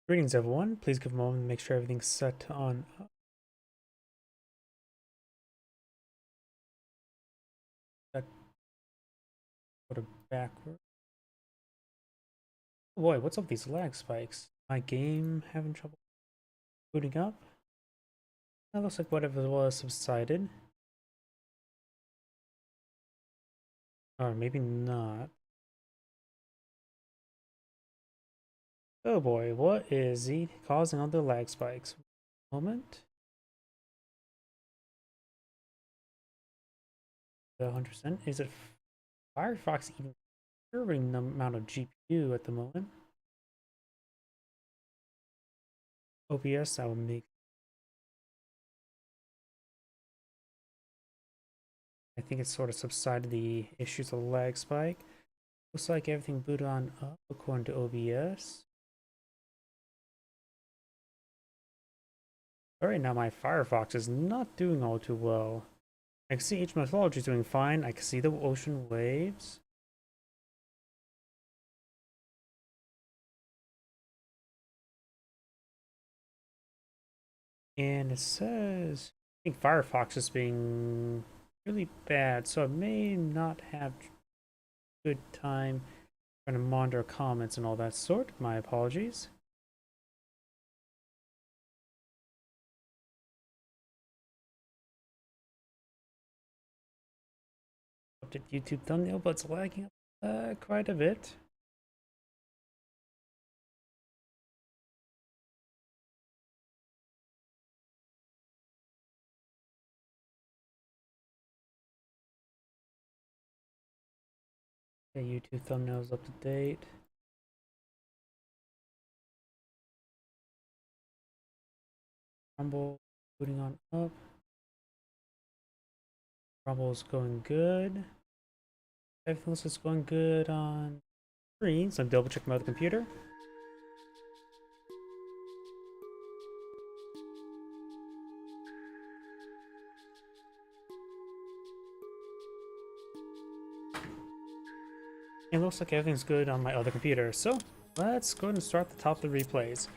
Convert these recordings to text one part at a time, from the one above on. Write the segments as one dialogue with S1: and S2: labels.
S1: Greetings, everyone. Please give a moment to make sure everything's set on. Go to backward. Oh boy, what's up with these lag spikes? My game having trouble booting up? That looks like whatever was subsided. Or maybe not. Oh boy, what is causing all the lag spikes? Moment. The 100%. Is it Firefox even serving the amount of GPU at the moment? OBS, that will make. I think it's sort of subsided the issues of lag spike. Looks like everything booted on up according to OBS. Alright, now my Firefox is not doing all too well. I can see each Mythology is doing fine. I can see the ocean waves. And it says, I think Firefox is being really bad, so I may not have good time trying to monitor comments and all that sort. My apologies. Update YouTube thumbnail, but it's lagging quite a bit. The YouTube thumbnail is up to date. Rumble booting on up. Rumble is going good. Everything else is going good on screen, so I'm double checking my other computer. It looks like everything's good on my other computer, so let's go ahead and start the top of the replays.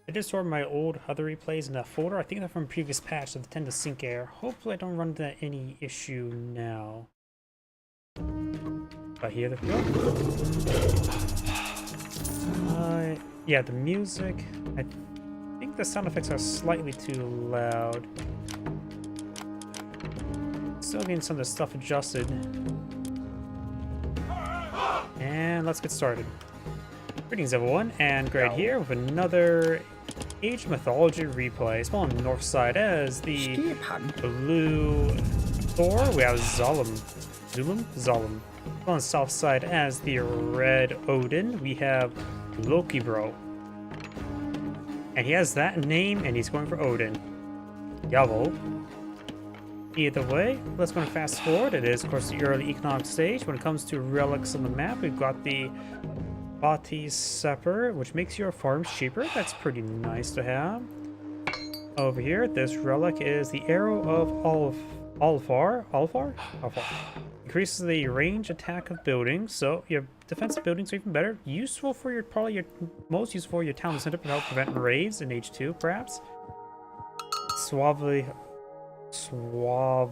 S1: I did store my old other replays in that folder. I think they're from previous patch, so they tend to sync error. Hopefully I don't run into any issue now. But here they go. Yeah, the music. I think the sound effects are slightly too loud. Still getting some of the stuff adjusted. And let's get started. Greetings everyone, and Greg here with another Age Mythology replay. It's on the north side as the blue Thor. We have Zalum. On the south side as the red Odin. We have Loki Bro. And he has that name and he's going for Odin. Yavo. Either way, let's go and fast forward. It is, of course, the early economic stage. When it comes to relics on the map, we've got the Bati Sepper, which makes your farms cheaper. That's pretty nice to have. Over here, this relic is the Arrow of Alfar. Increases the range attack of buildings, so your defensive buildings are even better. Useful for your, probably your most useful for your town center to help prevent raids in H2, perhaps. Suavely Sludge.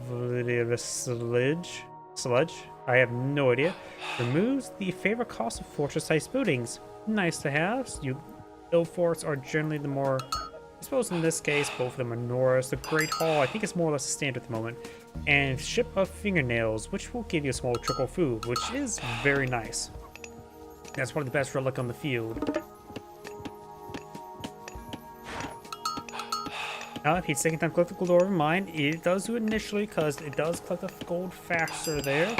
S1: I have no idea. Removes the favorite cost of fortress-sized buildings. Nice to have. Build forts are generally the more, I suppose in this case, both of them are Norris. The Great Hall, I think it's more or less standard at the moment. And Ship of Fingernails, which will give you a small trickle of food, which is very nice. That's one of the best relic on the field. Now, if he's taking time to collect the gold over mine, it does do it initially because it does collect the gold faster there.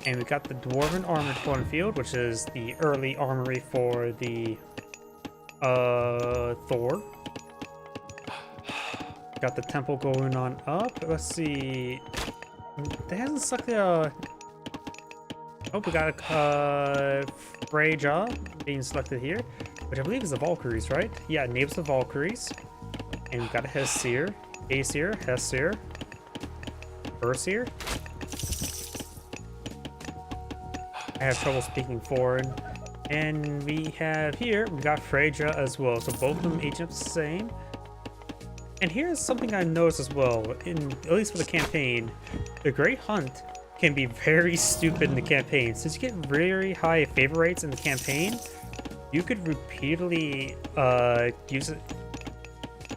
S1: And we got the Dwarven Armored Cornfield, which is the early armory for the Thor. Got the temple going on up. Let's see. It hasn't sucked the. Oh, we got a Freya being selected here, which I believe is the Valkyries, right? Yeah, names the Valkyries. And we've got a Hesir, Aesir, Hesir, Ursir. I have trouble speaking foreign. And we have here, we got Freya as well. So both of them aging up the same. And here's something I noticed as well, at least for the campaign. The Great Hunt can be very stupid in the campaign. Since you get very high favor rates in the campaign, you could repeatedly use it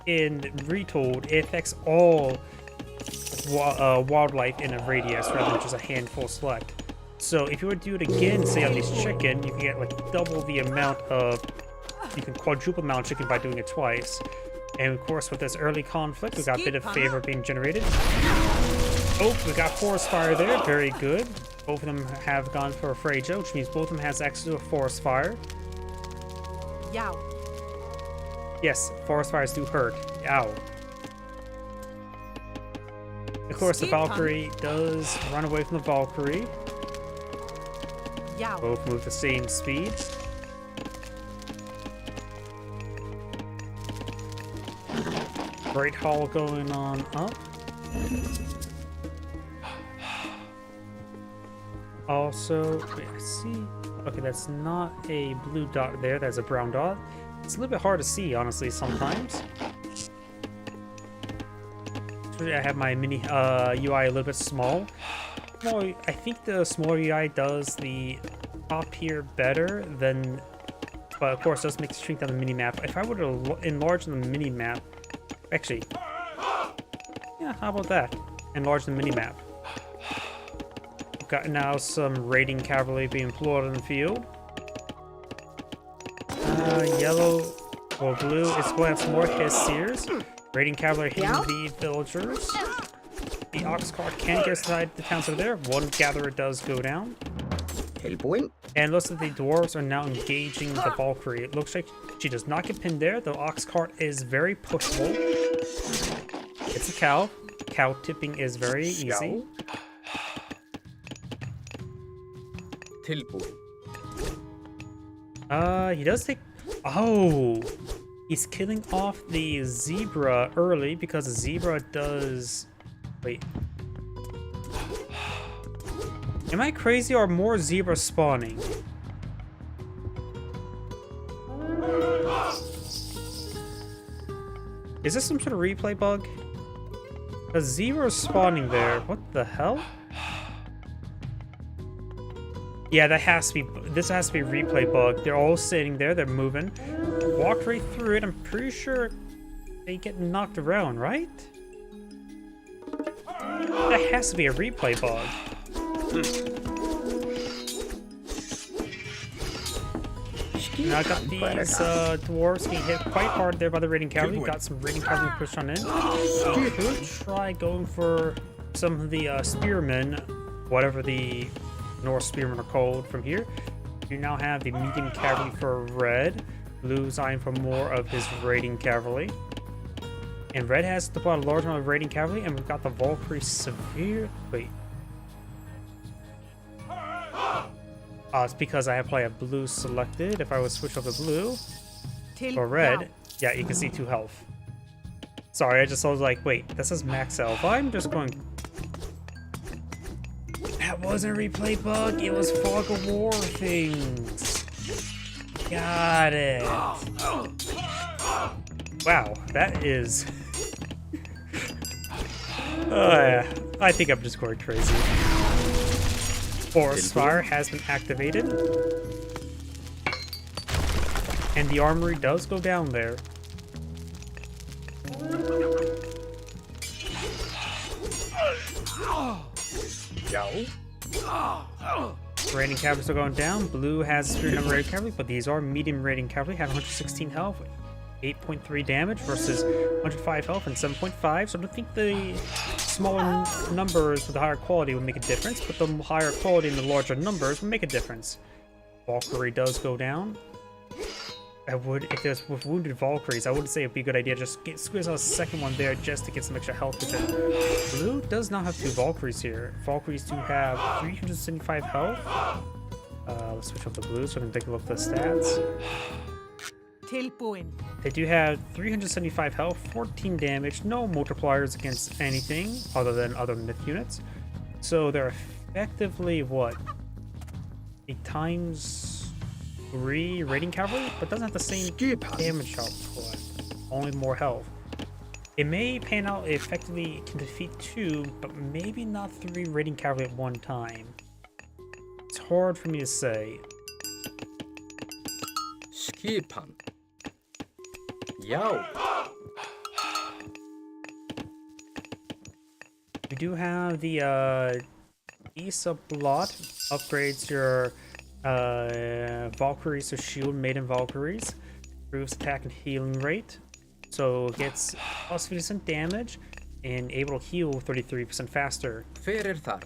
S1: in Retold. It affects all wildlife in a radius rather than just a handful select. So if you would do it again, say on these chicken, you can get like double the amount of, you can quadruple amount of chicken by doing it twice. And of course with this early conflict, we got a bit of favor being generated. Oh, we got Forest Fire there, very good. Both of them have gone for a Freya, which means both of them has access to a Forest Fire.
S2: Yow.
S1: Yes, Forest Fires do hurt. Ow. Of course, the Valkyrie does run away from the Valkyrie.
S2: Yow.
S1: Both move the same speed. Great Hall going on up. Also, wait, I see. Okay, that's not a blue dot there. That's a brown dot. It's a little bit hard to see, honestly, sometimes. I have my mini UI a little bit small. Well, I think the smaller UI does the top here better than, but of course it does make the shrink down the mini map. If I were to enlarge the mini map, actually, yeah, how about that? Enlarge the mini map. We've got now some raiding cavalry being employed in the field. Yellow or blue is going to have some more Hessiers. Raiding cavalry hitting the villagers. The ox cart can get inside the towns over there. One gatherer does go down. And looks like the dwarves are now engaging the Valkyrie. It looks like she does not get pinned there. The ox cart is very pushable. It's a cow. Cow tipping is very easy. He does take... Oh! He's killing off the zebra early because the zebra does... Wait. Am I crazy or more zebra spawning? Is this some sort of replay bug? A zebra is spawning there. What the hell? Yeah, that has to be... This has to be a replay bug. They're all sitting there. They're moving. Walked right through it. I'm pretty sure they get knocked around, right? That has to be a replay bug. Now I got these dwarves getting hit quite hard there by the raiding cavalry. Got some raiding cavalry pushed on in. Could try going for some of the spearmen, whatever the Norse spearmen are called from here. You now have the medium cavalry for red. Blue's eyeing for more of his raiding cavalry. And red has deployed a large amount of raiding cavalry, and we've got the Valkyrie severe... Wait. It's because I have probably a blue selected. If I would switch over to blue or red, yeah, you can see 2 health. Sorry, I was like, wait, that says max health. I'm just going... That wasn't a replay bug, it was fog of war things. Got it. Wow, that is... I think I'm just going crazy. Forest Fire has been activated. And the armory does go down there. Raiding cavalry are going down. Blue has a superior number of raiding cavalry, but these are medium raiding cavalry, have 116 health, 8.3 damage versus 105 health and 7.5. So I don't think the smaller numbers with the higher quality would make a difference, but the higher quality and the larger numbers would make a difference. Valkyrie does go down. I would, if there's with wounded Valkyries, I would say it'd be a good idea just squeeze out a second one there just to get some extra health with it. Blue does not have 2 Valkyries here. Valkyries do have 375 health. Let's switch up the blue so we can take a look at the stats. They do have 375 health, 14 damage, no multipliers against anything other than other myth units. So they're effectively what? 8 times 3 raiding cavalry, but doesn't have the same damage output, only more health. It may pan out effectively can defeat 2, but maybe not 3 raiding cavalry at one time. It's hard for me to say.
S3: Skipan. Yow.
S1: We do have the Isa Blot upgrades your Valkyries to Shield Maiden Valkyries, improves attack and healing rate, so it gets plus 50% damage and able to heal 33% faster.
S3: Fyrir þar.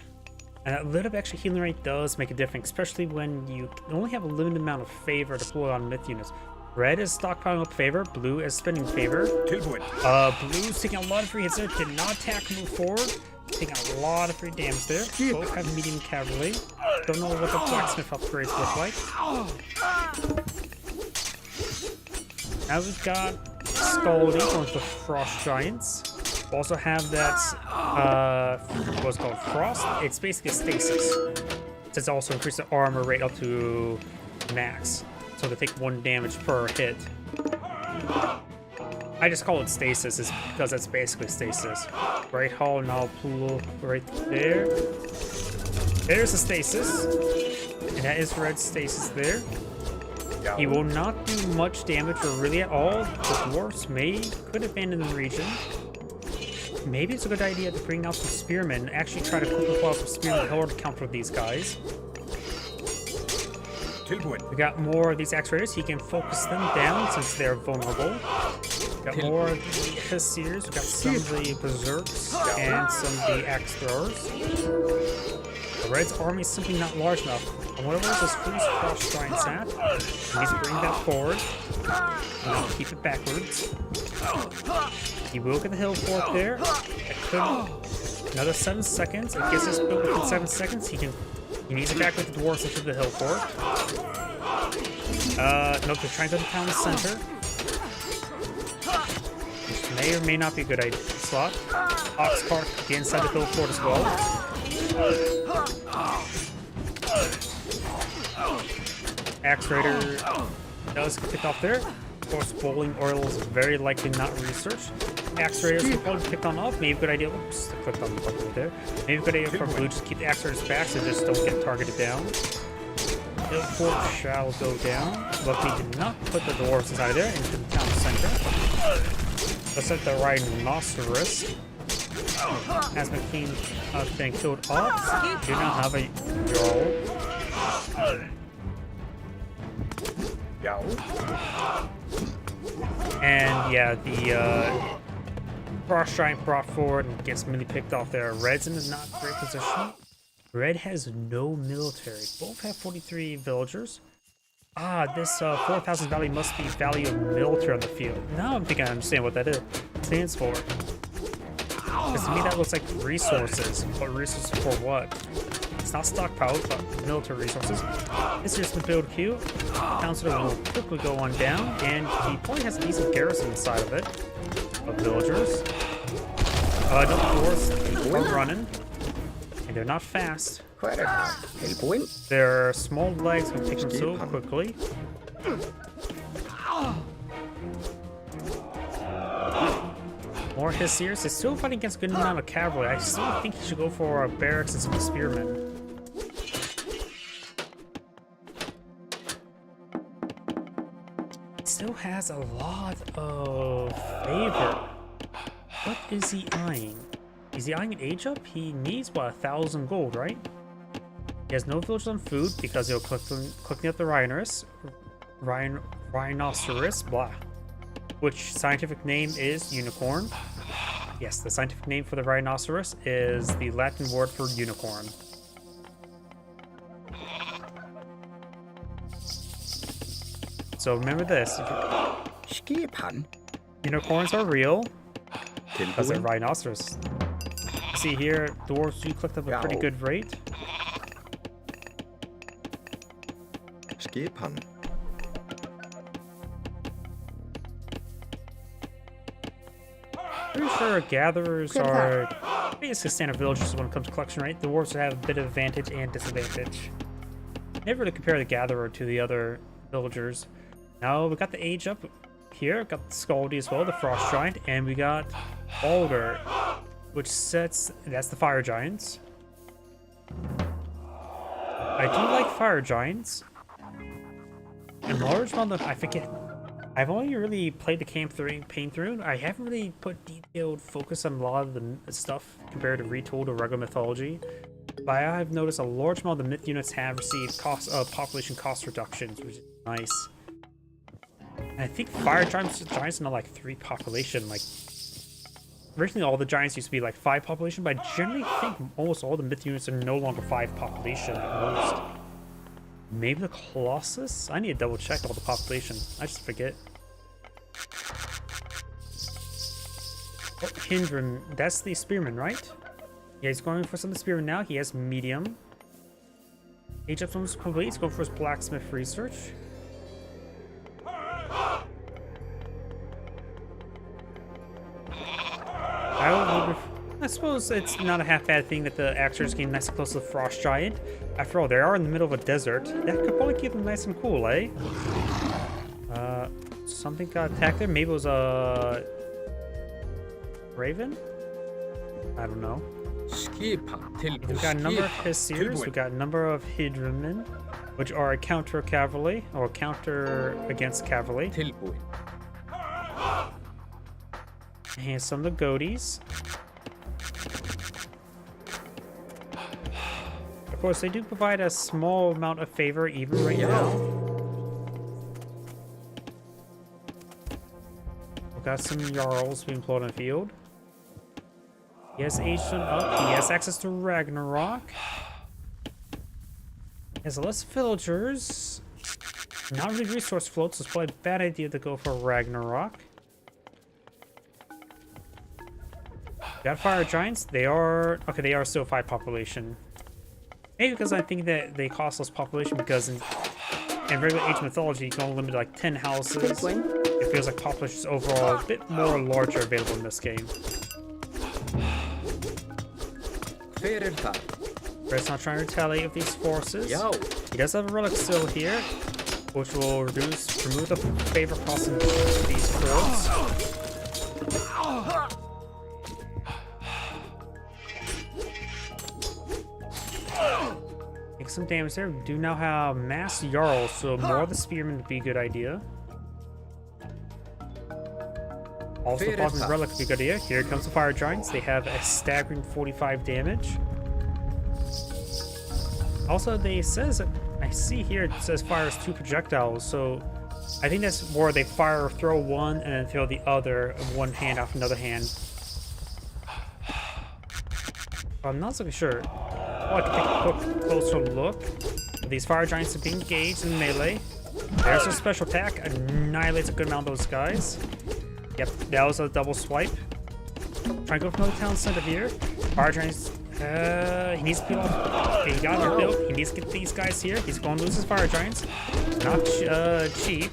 S1: And that little bit extra healing rate does make a difference, especially when you only have a limited amount of favor deployed on myth units. Red is stockpiling up favor, blue is spending favor. Blue's taking a lot of free hits there, did not attack, move forward. Taking a lot of free damage there. Both have medium cavalry. Don't know what the blacksmith upgrades look like. Now we've got Scaldy going with the Frost Giants. We also have that, what's called Frost. It's basically a stasis. It's also increased the armor rate up to max. So they take 1 damage per hit. I just call it stasis is because it's basically stasis. Right Hall now pull right there. There's a stasis. And that is red stasis there. He will not do much damage or really at all. The dwarfs could abandon the region. Maybe it's a good idea to bring out some spearmen and actually try to quickly pull out some spearmen in order to counter these guys. We got more of these X-Raiders. He can focus them down since they're vulnerable. We got more of the Hussiers. We got some of the Berserks and some of the Axe Throwers. The Red's army is simply not large enough. And whatever this Freeze Frost Giant's at, he needs to bring that forward. And I'll keep it backwards. He will get the hill fort there. It could another 7 seconds. It gets us built within 7 seconds. He needs to back with the dwarves into the hill fort. Nope, they're trying to town the center. Which may or may not be a good idea. Slot. Oxcart to get inside the hill fort as well. Axe Raider does get picked off there. Of course, bowling oil is very likely not researched. Axe Raiders will probably pick on up. Maybe a good idea. Oops, I clicked on the button right there. Maybe a good idea for blue just keep the Axe Raiders back so they just don't get targeted down. Hill fort shall go down. Luckily, did not put the dwarves inside of there into the town center. Looks like the Rhinoceros has been killed off. Do not have a Jarl. And yeah, the Frost Giant brought forward and gets mini picked off there. Red's in a not great position. Red has no military. Both have 43 villagers. This 4,000 value must be value of military on the field. Now I'm thinking I understand what that stands for. Because to me that looks like resources. But resources for what? It's not stockpiled, but military resources. This is the build queue. Counselor will quickly go on down, and he probably has a decent garrison inside of it. Of villagers. No dwarves are running. And they're not fast. Their small legs can take them so quickly. More Hussiers. He's still fighting against a good amount of cavalry. I still think he should go for barracks and some spearmen. Still has a lot of favor. What is he eyeing? Is he eyeing an age up? He needs, what, 1,000 gold, right? He has no village on food because he'll clicking up the Rhinoceros, blah. Which scientific name is unicorn. Yes, the scientific name for the rhinoceros is the Latin word for unicorn. So remember this. Unicorns are real because they're rhinoceros. See here, dwarves do click up a pretty good rate. Pretty sure gatherers are basically standard villagers when it comes to collection rate. The dwarves have a bit of advantage and disadvantage. Never really compare the gatherer to the other villagers. Now we got the age up here. Got the Scaldy as well, the Frost Giant, and we got Alder, which sets. That's the Fire Giants. I do like Fire Giants. And large amount of I forget. I've only really played the campaign through. I haven't really put detailed focus on a lot of the stuff compared to Retold or regular Mythology. But I have noticed a large amount of the myth units have received population cost reductions, which is nice. And I think Fire Giants are now like 3 population. Like originally, all the giants used to be like 5 population, but I generally think almost all the myth units are no longer 5 population at most. Maybe the Colossus? I need to double check all the population. I just forget. Oh, Hindran, that's the Spearman, right? Yeah, he's going for some of the Spearman now. He has medium. Age up almost complete. He's going for his blacksmith research. I suppose it's not a half-bad thing that the actors getting nice and close to the Frost Giant. After all, they are in the middle of a desert. That could probably keep them nice and cool, eh? Something got attacked there. Maybe it was a Raven? I don't know. We got a number of Hissiers. We got a number of Hydromen, which are a counter cavalry or counter against cavalry. And here's some of the Goaties. Of course, they do provide a small amount of favor even right now. We've got some Jarls being employed on the field. He has Agent up. He has access to Ragnarok. He has less villagers. Not really resource floats, so it's probably a bad idea to go for Ragnarok. Got Fire Giants. They are... Okay, they are still 5 population. Maybe because I think that they cost less population because in regular Age Mythology, you can only limit like 10 houses. It feels like population is overall a bit more larger available in this game. Red's not trying to retaliate with these forces. He does have a relic still here, which will remove the favor cost in these forts. Make some damage there. We do now have mass Jarls, so more of the Spearmen would be a good idea. Also, the relic would be a good idea. Here comes the Fire Giants. They have a staggering 45 damage. Also, they says I see here it says fires 2 projectiles, so I think that's more they fire, throw one, and then throw the other, one hand off another hand. I'm not so sure. Oh, I can take a closer look. These Fire Giants are being engaged in melee. There's a special attack. Annihilates a good amount of those guys. Yep, that was a double swipe. Try to go for another town center here. Fire Giants, he needs to peel off. Okay, he got it built. He needs to get these guys here. He's going to lose his Fire Giants. Not cheap.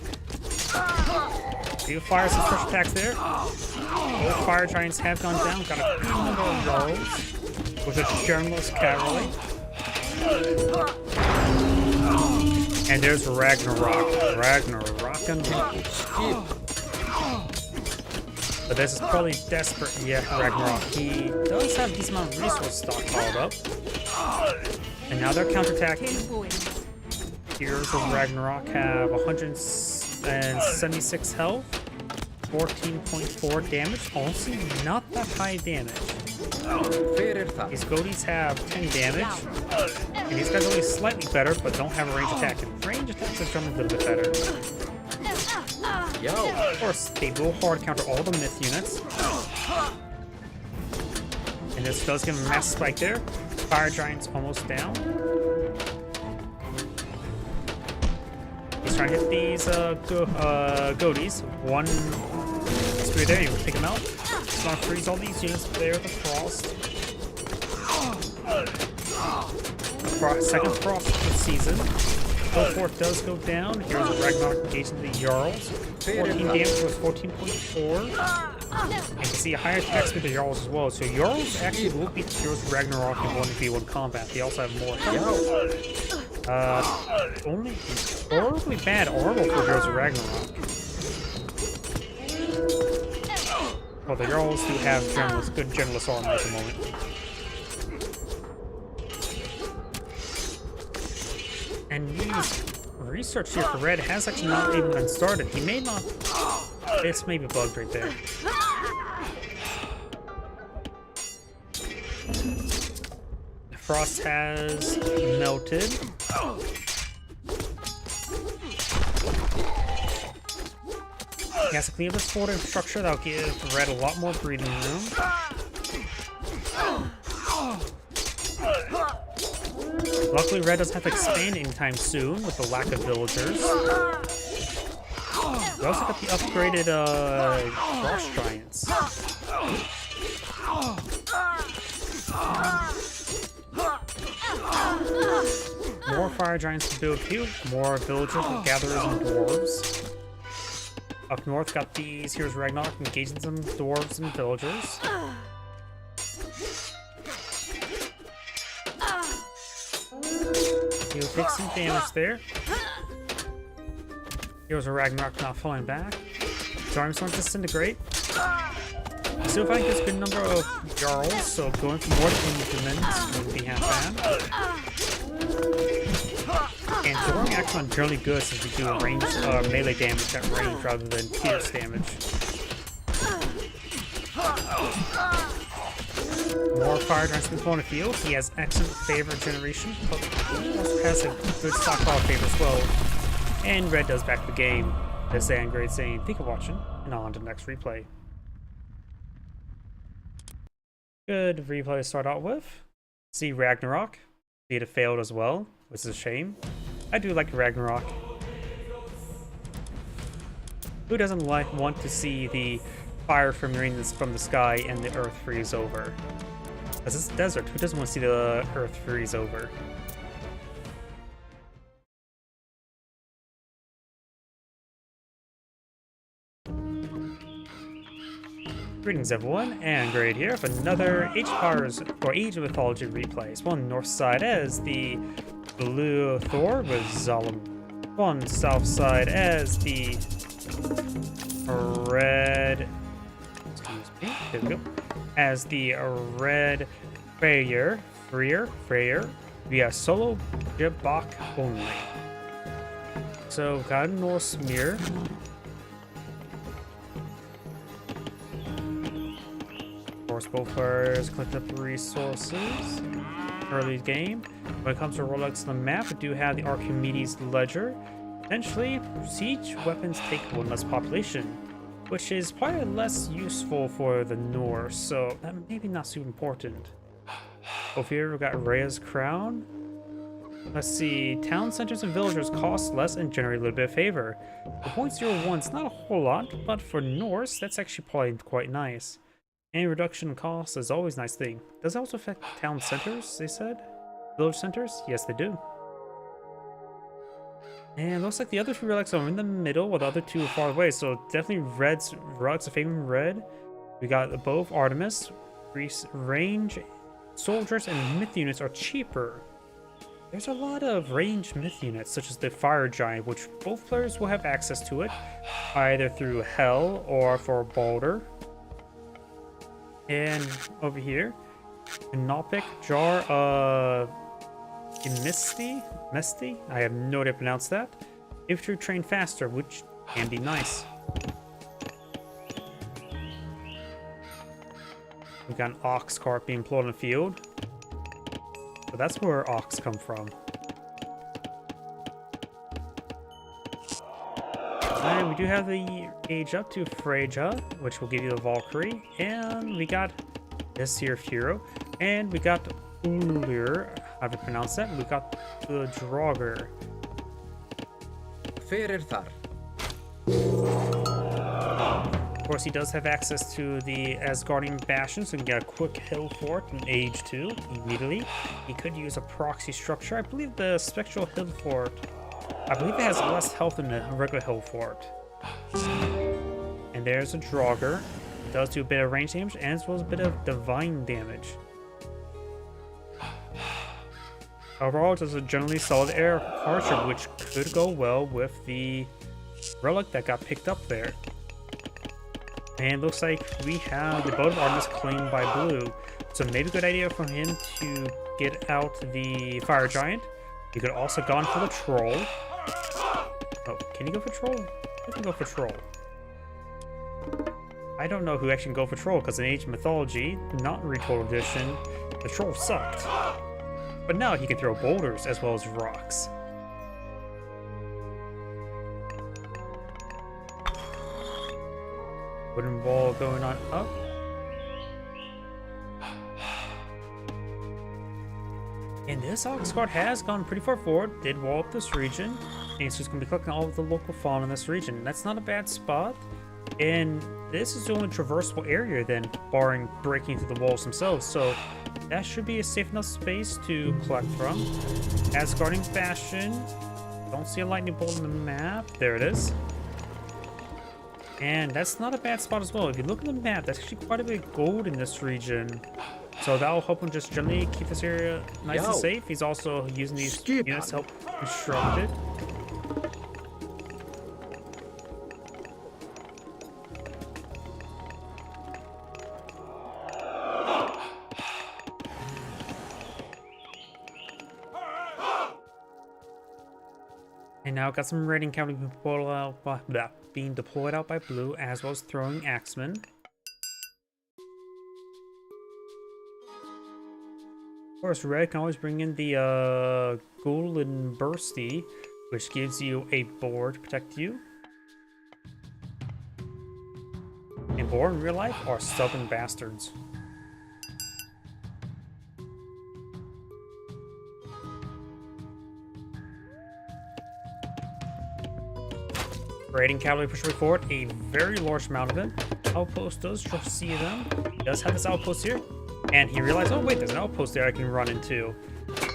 S1: He fires some special attacks there. Both Fire Giants have gone down. Got a good number of rolls. With a journalist cavalry. And there's Ragnarok. Ragnarok and but this is probably desperate. Yeah, Ragnarok. He does have a decent amount of resource stockpiled up. And now they're counterattacking. Heroes of Ragnarok have 176 health, 14.4 damage. Honestly, not that high damage. These Goaties have 10 damage. And these guys are only slightly better, but don't have a range attack. And range attacks are generally a little bit better. Of course, they will hard counter all the myth units. And this does give him a mass spike there. Fire Giant's almost down. He's trying to hit these Goaties. One spear there, he will take him out. He's gonna freeze all these units there with the frost. Second frost of the season. Fort does go down. Here's a Ragnarok engaging the Jarls. 14 damage was 14.4. And you can see a higher attacks with the Jarls as well. So Jarls actually will beat the Heroes of Ragnarok in 1v1 combat. They also have more health. Only horribly bad armor for Heroes of Ragnarok. Well, the Jarls do have good generalist armor at the moment. And his research here for Red has actually not even been started. He may not... This may be bugged right there. The frost has melted. He has to clean up his forward infrastructure. That'll give Red a lot more breathing room. Luckily, Red doesn't have to expand anytime soon with the lack of villagers. We also got the upgraded Frost Giants. More Fire Giants to build here, more villagers with gatherers and dwarves. Up north, got these Heroes of Ragnarok engaging some dwarves and villagers. He'll take some damage there. Heroes of Ragnarok not falling back. Arms don't disintegrate. Still fighting this good number of Jarls, so going for more increments wouldn't be half bad. And throwing Axon generally good since we do range melee damage at range rather than pierce damage. More Fire Giants can on the field. He has excellent favor generation, but he also has a good stockpile favor as well. And Red does back the game. This and great saying, thank you for watching, and on to the next replay. Good replay to start out with. See Ragnarok. See it failed as well, which is a shame. I do like Ragnarok. Who doesn't want to see the fire from raining from the sky and the earth freeze over? This is desert. Who doesn't want to see the earth freeze over? Greetings everyone, and Grade here for another Age of Mythology replay. One on the north side as the blue Thor with Zalem. One south side as the red... Excuse me, there we go. As the red Freyr via solo Jibok only. So got a Norse mirror. Of course, both players collect up resources early game. When it comes to Rolex on the map, we do have the Archimedes Ledger. Essentially, siege weapons take one less population, which is probably less useful for the Norse, so that maybe not super important. Over here, we've got Rhea's Crown. Let's see, town centers and villagers cost less and generate a little bit of favor. The 0.01 is not a whole lot, but for Norse, that's actually probably quite nice. Any reduction in cost is always a nice thing. Does it also affect town centers, they said? Village centers? Yes, they do. And it looks like the other three relics are in the middle, while the other two are far away, so definitely Red's relics are favoring Red. We got both Artemis, range, soldiers, and myth units are cheaper. There's a lot of ranged myth units, such as the Fire Giant, which both players will have access to it, either through Hell or for Balder. And over here, Anopic Jar of Misty? I have no idea to pronounce that. Infantry train faster, which can be nice. We've got an ox cart being pulled in the field. So that's where ox come from. And we do have the age up to Freyja, which will give you the Valkyrie. And we got this here hero. And we got Ulir, how to pronounce that. We got the Draugr. Of course, he does have access to the Asgardian Bastion, so he can get a quick hill fort in Age 2 immediately. He could use a proxy structure. I believe the Spectral Hill Fort, I believe it has less health than a regular hill fort. And there's a Draugr. It does do a bit of range damage, and as well as a bit of divine damage. Overall, just a generally solid air archer, which could go well with the relic that got picked up there. And looks like we have the boat of Artemis claimed by Blue. So maybe a good idea for him to get out the fire giant. He could also gone for the troll. Oh, can he go for troll? He can go for troll. I don't know who actually can go for troll, because in Age of Mythology, not in Retold Edition, the troll sucked. But now he can throw boulders as well as rocks. Wooden wall going on up. And this Ox Guard has gone pretty far forward, did wall up this region, and so he's going to be collecting all of the local fauna in this region. That's not a bad spot, and this is the only traversable area then, barring breaking through the walls themselves, so that should be a safe enough space to collect from. Asgardian Bastion, don't see a lightning bolt on the map, there it is. And that's not a bad spot as well. If you look at the map, that's actually quite a bit of gold in this region. So that'll help him just generally keep this area nice and safe. He's also using these units to help construct it. And now got some raiding cavalry being deployed out by Blue, as well as throwing axemen. Of course, Red can always bring in the Golden Bursty, which gives you a board to protect you. And boar in real life are stubborn bastards. Raiding cavalry pushing forward, a very large amount of them. Outpost does see them. He does have this outpost here. And he realized, oh wait, there's an outpost there I can run into.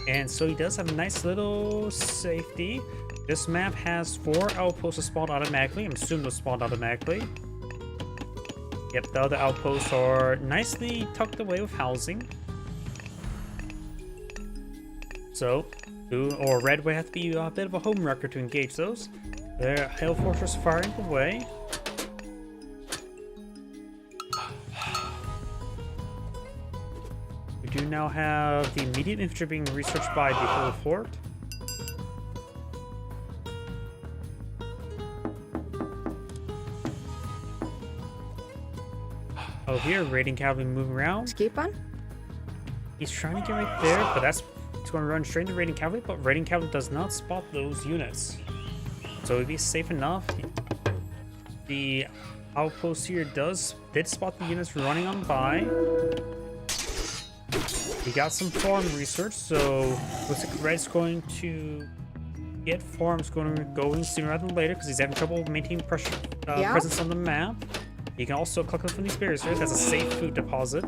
S1: And so he does have a nice little safety. This map has 4 outposts spawned automatically. I'm assuming those spawned automatically. Yep, the other outposts are nicely tucked away with housing. So, Blue or Red would have to be a bit of a home wrecker to engage those. Their Hail Fortress firing away. We do now have the immediate infantry being researched by the whole fort. Oh, here, raiding cavalry moving around.
S2: Escape on?
S1: He's trying to get right there, but he's going to run straight into raiding cavalry, but raiding cavalry does not spot those units. So it'd be safe enough. The outpost here did spot the units running on by. He got some farm research, so looks like Red's going to get farms going sooner rather than later because he's having trouble maintaining presence on the map. You can also collect them from these barriers here. That's a safe food deposit.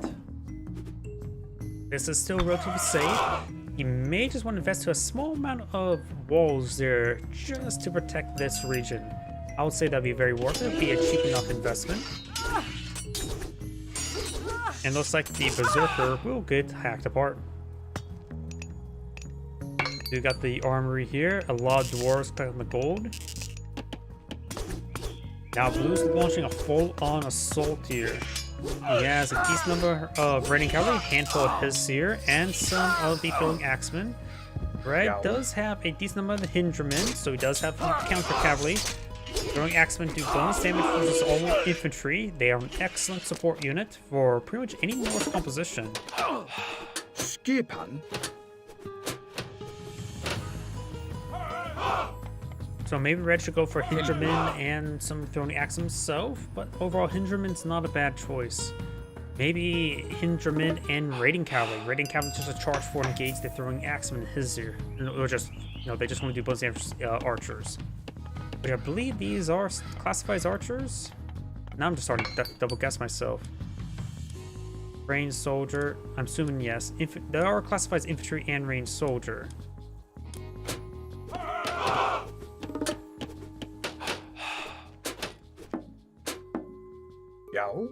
S1: This is still relatively safe. You may just want to invest to a small amount of walls there just to protect this region. I would say that'd be very worth it. It'd be a cheap enough investment. And looks like the Berserker will get hacked apart. We got the armory here. A lot of dwarves collecting the gold. Now Blue's launching a full-on assault here. He has a decent number of raiding cavalry, handful of his here, and some of the throwing axemen. Red does have a decent number of the Hindermen, so he does have counter cavalry. Throwing axemen do bonus damage versus all infantry. They are an excellent support unit for pretty much any Norse composition.
S3: Skipan.
S1: So maybe Red should go for Hindermen and some throwing axemen himself, but overall Hindermen's not a bad choice. Maybe Hindermen and raiding cavalry. Raiding cavalry just a charge for engage the throwing axemen his here, or just they just want to do bonus damage archers. But I believe these are classified as archers. Now I'm just starting to double guess myself. Ranged soldier. I'm assuming yes. They are classified as infantry and ranged soldier.
S3: Yow.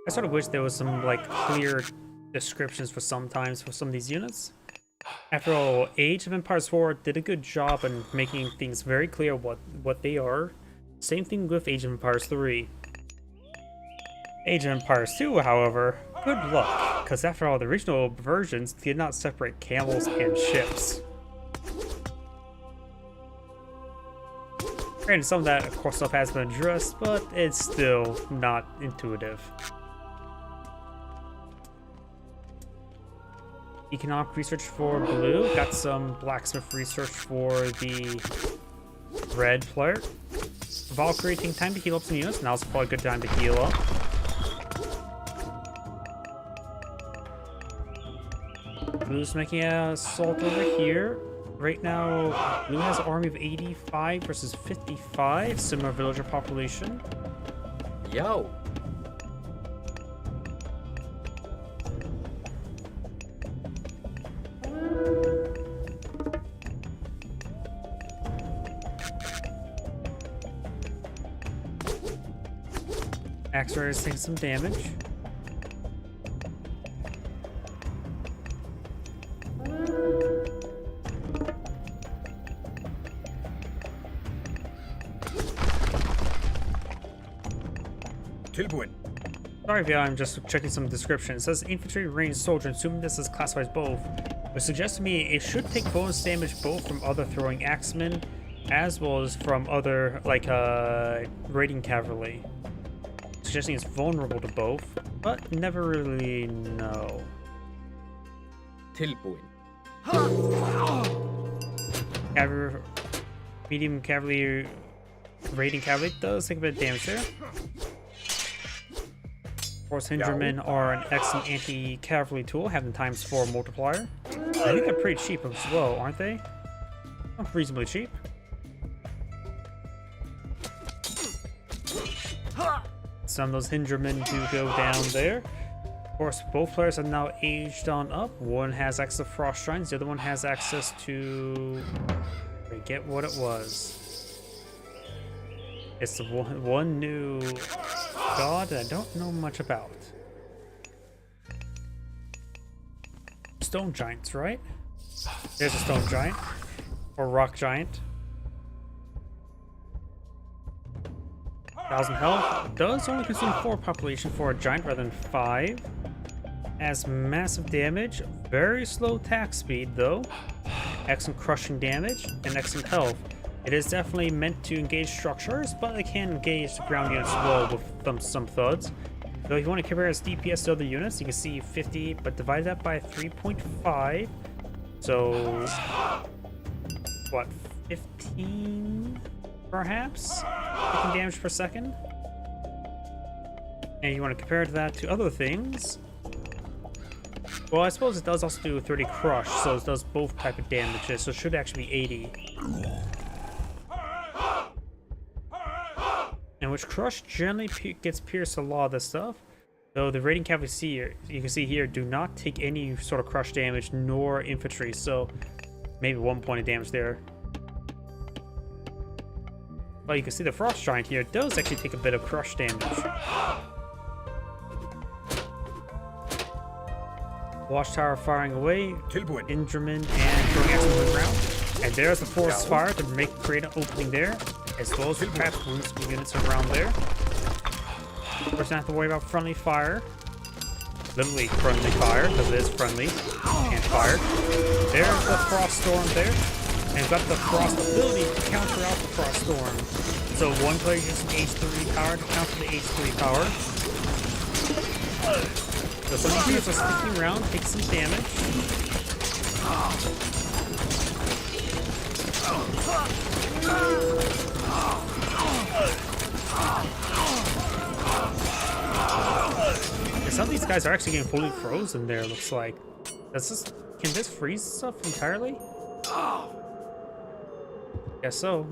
S1: I sort of wish there was some like clear descriptions for sometimes for some of these units. After all, Age of Empires 4 did a good job in making things very clear what they are. Same thing with Age of Empires 3. Age of Empires 2, however, good luck, because after all, the original versions did not separate camels and ships. Granted, some of that, of course, stuff has been addressed, but it's still not intuitive. Economic research for blue. Got some blacksmith research for the red player. Valkyrie taking time to heal up some units. Now's probably a good time to heal up. Blue's making an assault over here. Right now, Blue has an army of 85 versus 55. Similar villager population.
S3: Yo.
S1: Axe Rider is taking some damage. Sorry, Via, I'm just checking some description. It says infantry ranged soldier, assuming this is classified as both. Which suggests to me it should take bonus damage both from other throwing axemen as well as from other, like, raiding cavalry. Suggesting it's vulnerable to both, but never really know.
S3: Tilbúin.
S1: Cavalry, medium cavalry, raiding cavalry does take a bit of damage there. Force Hindermen are an excellent anti-cavalry tool, having ×4 multiplier. I think they're pretty cheap as well, aren't they? Oh, reasonably cheap. Some of those Hindermen do go down there. Of course, both players are now aged on up. One has access to Frost Shrines, the other one has access to... forget what it was. It's the one new god that I don't know much about. Stone Giants, right? There's a Stone Giant. Or Rock Giant. 1,000 health. Does only consume 4 population for a giant rather than 5. Has massive damage. Very slow attack speed though. Excellent crushing damage. And excellent health. It is definitely meant to engage structures, but it can engage the ground units as well with some thuds. So if you want to compare its DPS to other units, you can see 50, but divide that by 3.5. So, what, 15 perhaps? 15 damage per second? And you want to compare that to other things. Well, I suppose it does also do 30 crush, so it does both type of damages, so it should actually be 80. In which crush generally gets pierced a lot of this stuff, though the raiding cavalry you can see here do not take any sort of crush damage nor infantry, so maybe 1 point of damage there. But you can see the Frost Giant here does actually take a bit of crush damage. Watchtower firing away, Indraman and throwing axes on the ground. And there's the forest fire to create an opening there, as well as perhaps wound some units around there. Of course, don't have to worry about friendly fire. Literally friendly fire, because it is friendly and fire. There's the Frost Storm there. And we've got the Frost ability to counter out the Frost Storm. So one player using H3 power to counter the H3 power. So some of these units are sticking around, take some damage. Yeah, some of these guys are actually getting fully frozen there, looks like. Can this freeze stuff entirely? Guess so.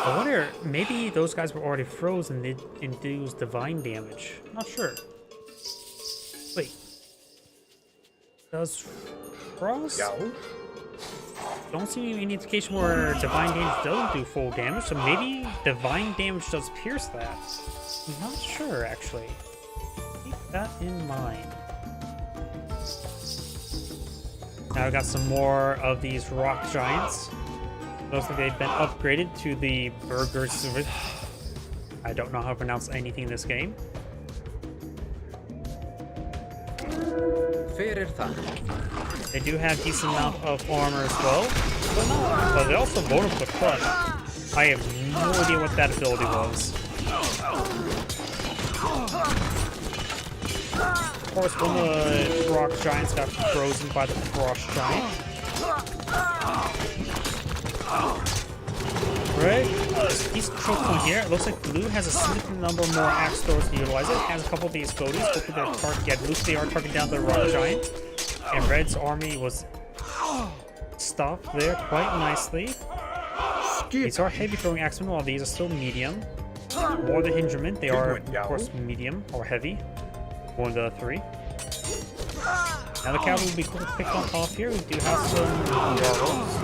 S1: I wonder, maybe those guys were already frozen, they induced divine damage. Not sure. Wait. Does Frost? don't see any indication where divine damage doesn't do full damage, so maybe divine damage does pierce that. I'm not sure, actually. Keep that in mind. Now we got some more of these rock giants. Looks like they've been upgraded to the burgers. I don't know how to pronounce anything in this game. They do have decent amount of armor as well, but they're also vulnerable to crush. I have no idea what that ability was. Of course, one of the rock giants got frozen by the frost giant. Right? There's a decent choke point here. It looks like blue has a significant number more axe throws to utilize it. Has a couple of these photos. Hopefully their target get loose. They are targeting down the rock giant. And red's army was stopped there quite nicely. These are heavy throwing axemen, while these are still medium. More the Hinderman, they are of course medium or heavy. One of the three. Now the cavalry will be cool to pick on off here. We do have some yarrows.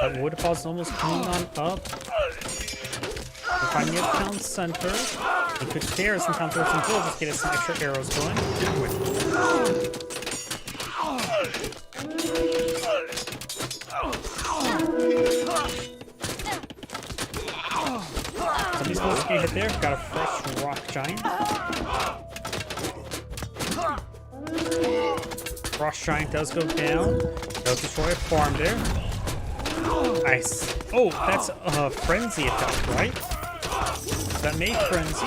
S1: That wood pause is almost coming on up. If I near the town center, we could tear some town towards some villagers, get us some extra arrows going. Somebody's supposed to get hit there. Got a fresh rock giant. Frost giant does go down. Does destroy a farm there. Nice. Oh, that's a frenzy effect, right? That made frenzy.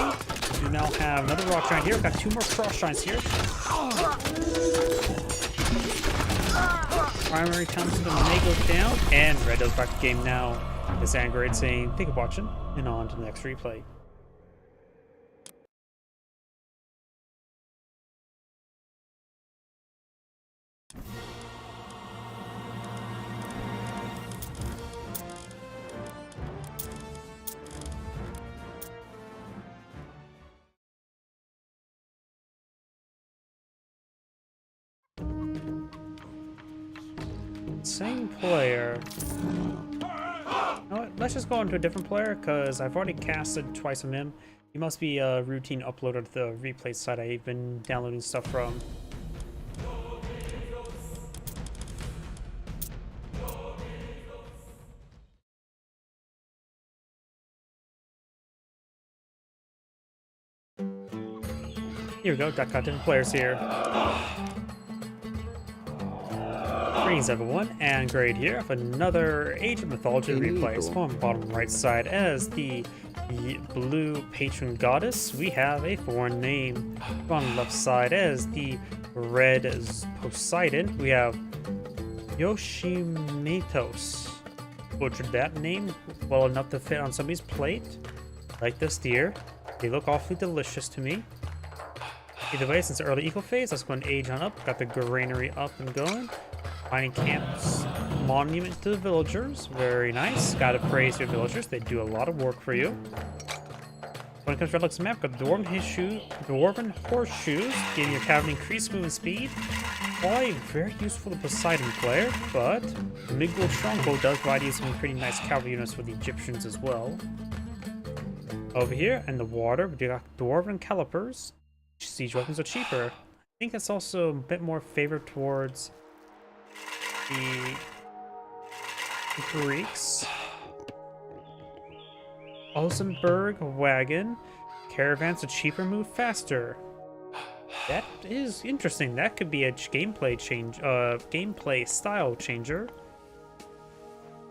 S1: We do now have another rock giant here. We've got two more frost giants here. Primary comes to the may go down, and red does back the game now. This Angrade saying, thank you for watching, and on to the next replay. Same player. You know what? Let's just go into a different player, because I've already casted twice on him. He must be a routine uploader to the replay site I've been downloading stuff from. Here we go, got different players here. Greetings everyone, and Grade here for another Age of Mythology replay. So on the bottom right side, as the blue patron goddess, we have a foreign name. On the left side, as the red Poseidon, we have Yoshimatos. Butchered that name well enough to fit on somebody's plate. Like this deer. They look awfully delicious to me. Either way, since the early eco phase, let's go and age on up. Got the granary up and going. Mining camps, monument to the villagers, very nice. Gotta praise your villagers, they do a lot of work for you. When it comes to relics map, got dwarven horseshoes, giving your cavalry increased movement speed. Probably very useful to Poseidon player, but the Migwell Strongbow does provide you some pretty nice cavalry units for the Egyptians as well. Over here in the water, we got dwarven calipers. Siege weapons are cheaper. I think that's also a bit more favored towards the Greeks. Olsenberg wagon. Caravans are cheaper, move faster. That is interesting. That could be a gameplay change, gameplay style changer.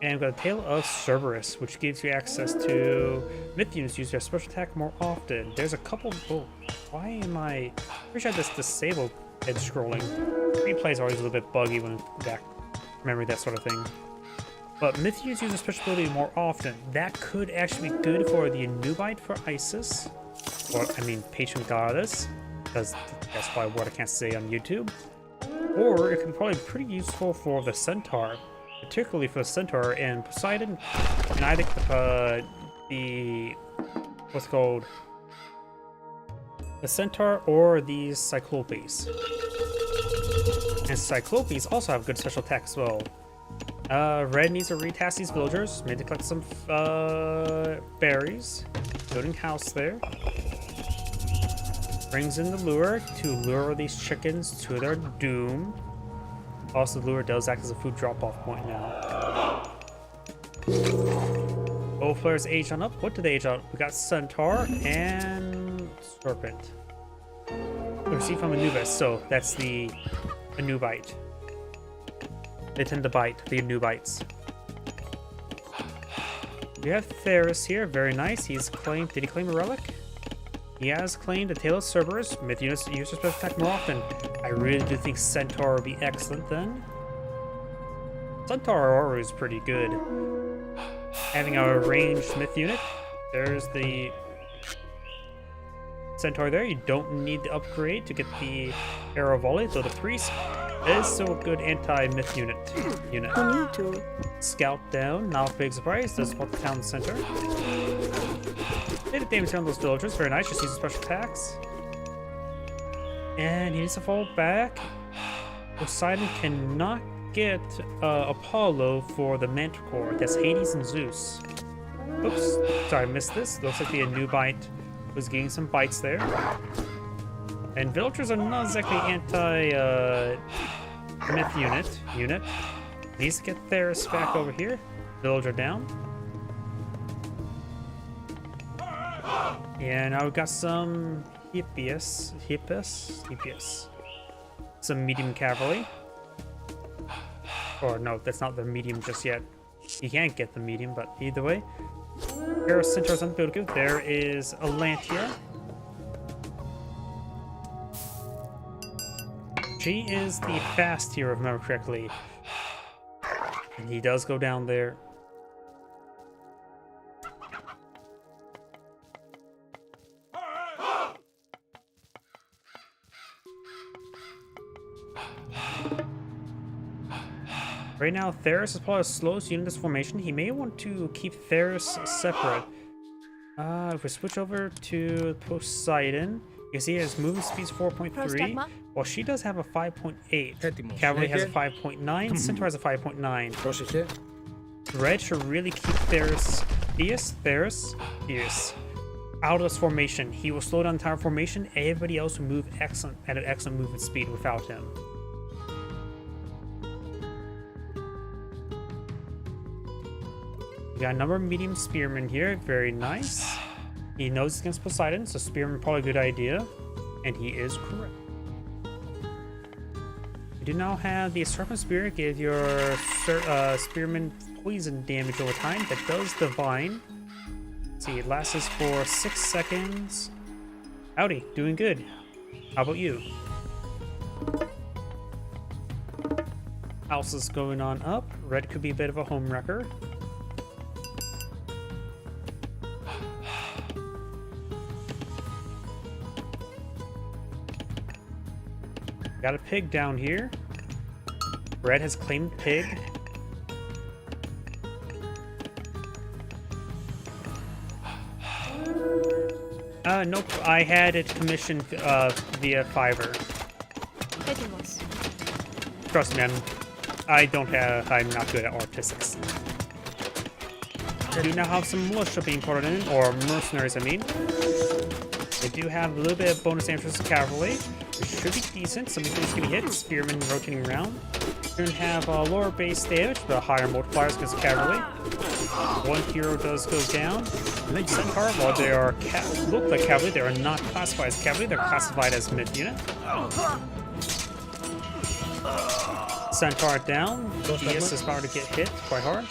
S1: And we've got a Tale of Cerberus, which gives you access to myth units use their special attack more often. There's a couple. Oh, why am I? Pretty sure I just disabled edge scrolling. Replay is always a little bit buggy when back memory, that sort of thing. But myth units use their special ability more often. That could actually be good for the Nubite for Isis, or I mean, patron goddess, because that's probably what I can't say on YouTube. Or it could be probably pretty useful for the Centaur. Particularly for the Centaur and Poseidon, and I think the what's it called, The Centaur or these Cyclopes. And Cyclopes also have good special attack as well. Red needs to retask these villagers, maybe collect some berries. Building house there. Brings in the lure to lure these chickens to their doom. Also, the lure does act as a food drop-off point now. Both players age on up. What did they age on? We got Centaur and Serpent. Receive from Anubis, so that's the Anubite. They tend to bite, the Anubites. We have Theris here, very nice. He's claimed, did he claim a relic? He has claimed a Tail of Cerberus. Myth units use special attack more often. I really do think Centaur would be excellent then. Centaur is pretty good. Having a ranged myth unit, there's the Centaur there. You don't need the upgrade to get the arrow volley, though the priest is still a good anti-myth unit. Scout down, not a big surprise, does support the town center. Did damage on those villagers, very nice, just using special attacks. And he needs to fall back. Poseidon cannot get Apollo for the Manticore. That's Hades and Zeus. Oops, sorry, I missed this. Looks like the Anubite was getting some bites there. And villagers are not exactly anti-myth unit. Needs to get Theris back over here. Villager down. And now we've got some Hippias. Some medium cavalry. Or no, that's not the medium just yet. You can't get the medium, but either way. Here are Centaurs on the field. There is Atlantia. She is the fast hero, if I remember correctly. And he does go down there. Right now, Theris is probably the slowest unit in this formation. He may want to keep Theris separate. If we switch over to Poseidon, you can see his movement speed's 4.3. Well, she does have a 5.8. Cavalry has a 5.9. Centaur has a 5.9. Red should really keep Theris out of this formation. He will slow down the entire formation. Everybody else will move at an excellent movement speed without him. We got a number of medium spearmen here. Very nice. He knows it's against Poseidon, so spearman probably a good idea. And he is correct. You do now have the Serpent Spear. Give your spearman poison damage over time. That does divine. Let's see, it lasts for 6 seconds. Howdy, doing good. How about you? House is going on up. Red could be a bit of a home wrecker. Got a pig down here. Red has claimed pig. Nope. I had it commissioned via Fiverr. Trust me, I'm not good at artistics. We do now have some militia being put in, or mercenaries, I mean. They do have a little bit of bonus damage to cavalry, which should be decent. Some of these can be hit. Spearmen rotating around. We're going to have lower base damage, but higher multipliers because of cavalry. One hero does go down. Centaur, while they are look like cavalry, they are not classified as cavalry. They're classified as myth unit. Centaur down. DS is about to get hit quite hard.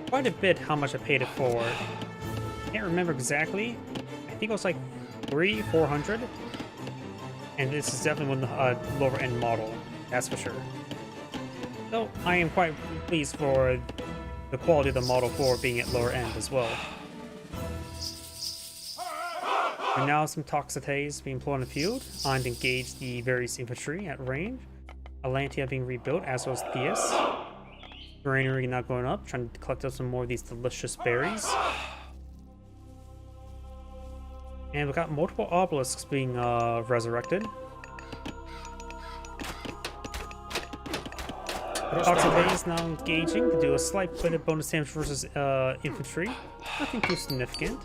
S1: Quite a bit how much I paid it for. Can't remember exactly. I think it was like 400. And this is definitely one of the lower end model, that's for sure. So I am quite pleased for the quality of the Model 4 being at lower end as well. And now some Toxotes being put on the field and engage the various infantry at range. Atlantia being rebuilt, as well as Theus. Granary not going up, trying to collect up some more of these delicious berries. And we got multiple obelisks being resurrected. Oxybay is now engaging to do a slight bit of bonus damage versus infantry. Nothing too significant.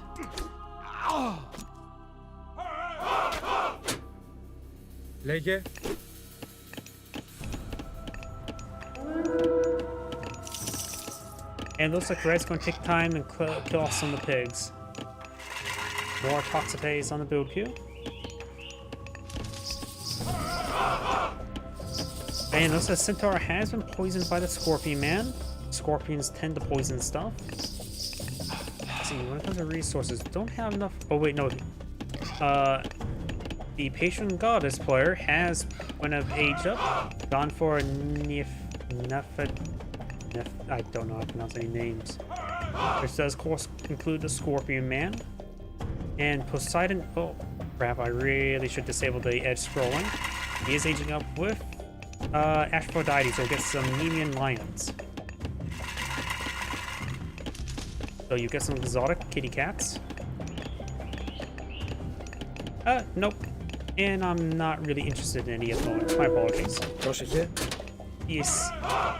S3: Lege.
S1: And it looks like Red's going to take time and kill off some of the pigs. More Toxapays on the build queue. And looks like Centaur has been poisoned by the Scorpion Man. Scorpions tend to poison stuff. Let's see, when it comes to resources, don't have enough. Oh wait, no. The Patron Goddess player has, when of age up, gone for a I don't know how to pronounce any names. Which does, of course, include the Scorpion Man. And Poseidon. Oh, crap, I really should disable the edge scrolling. He is aging up with Aphrodite, so we'll get some Nemean lions. So you get some exotic kitty cats. Nope. And I'm not really interested in any of them. My apologies. Yes.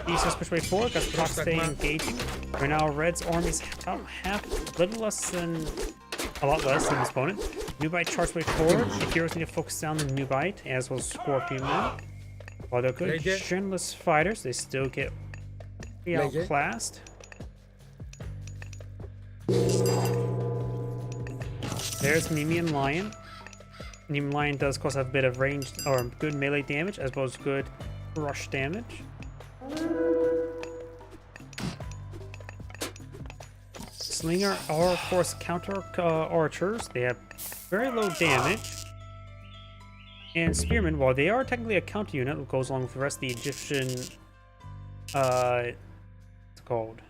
S1: He's just pushed way forward, got the stay engaging. Right now, Red's army is about a lot less than his opponent. Nubite charged way forward. The heroes need to focus down the Nubite, as well as Scorpion Men. While they're good journalist fighters, they still get outclassed. There's Nemean Lion. Nemean Lion does, of course, have a bit of ranged or good melee damage, as well as good rush damage. Slinger are, of course, counter archers. They have very low damage. And Spearmen, while they are technically a counter unit, that goes along with the rest of the Egyptian, what's it called?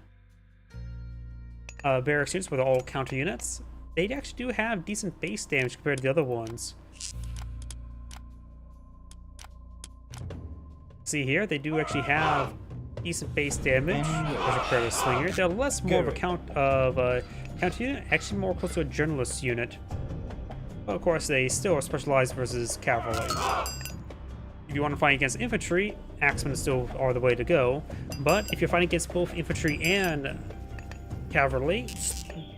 S1: Barracks units, where they're all counter units. They actually do have decent base damage compared to the other ones. See here, they do actually have decent base damage compared to Slinger. They're more of a counter unit, actually more close to a journalist unit. But of course, they still are specialized versus cavalry. If you want to fight against infantry, axemen still are the way to go. But if you're fighting against both infantry and cavalry,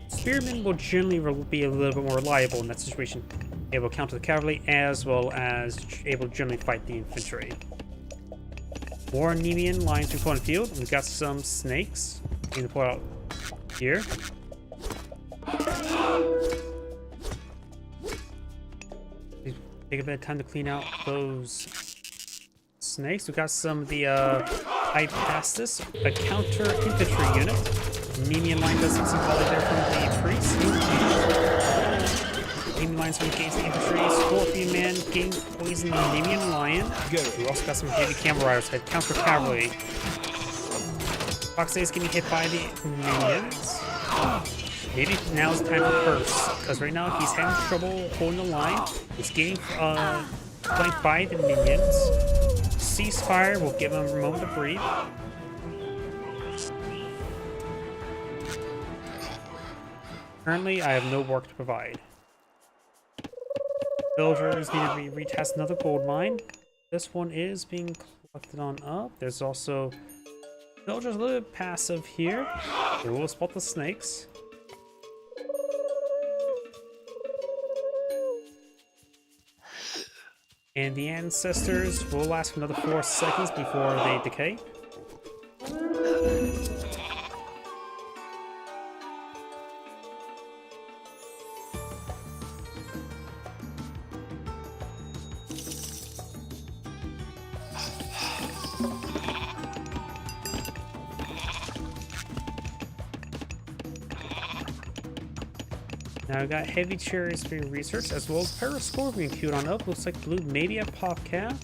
S1: spearmen will generally be a little bit more reliable in that situation. Able to counter the cavalry as well as able to generally fight the infantry. More Nemean lions we put on the field. We've got some snakes. I'm going to pull out here. Take a bit of time to clean out those snakes. We've got some of the Hypastis, a counter infantry unit. Nemean lion does some volley there from the priest. Nemean lions from against the infantry. Scorpion Man gains poison the Nemean lion. We also got some heavy camel riders that counter cavalry. Foxay is getting hit by the minions. Maybe now is the time for Curse, because right now he's having trouble holding the line. He's getting flanked by the minions. Ceasefire will give him a moment to breathe. Currently, I have no work to provide. Villagers need to retest another gold mine. This one is being collected on up. There's also villagers a little bit passive here. They will spot the snakes. And the ancestors will last for another 4 seconds before they decay. Now we got heavy chariots being researched, as well as Periscore being queued on up. Looks like blue maybe at pop cap.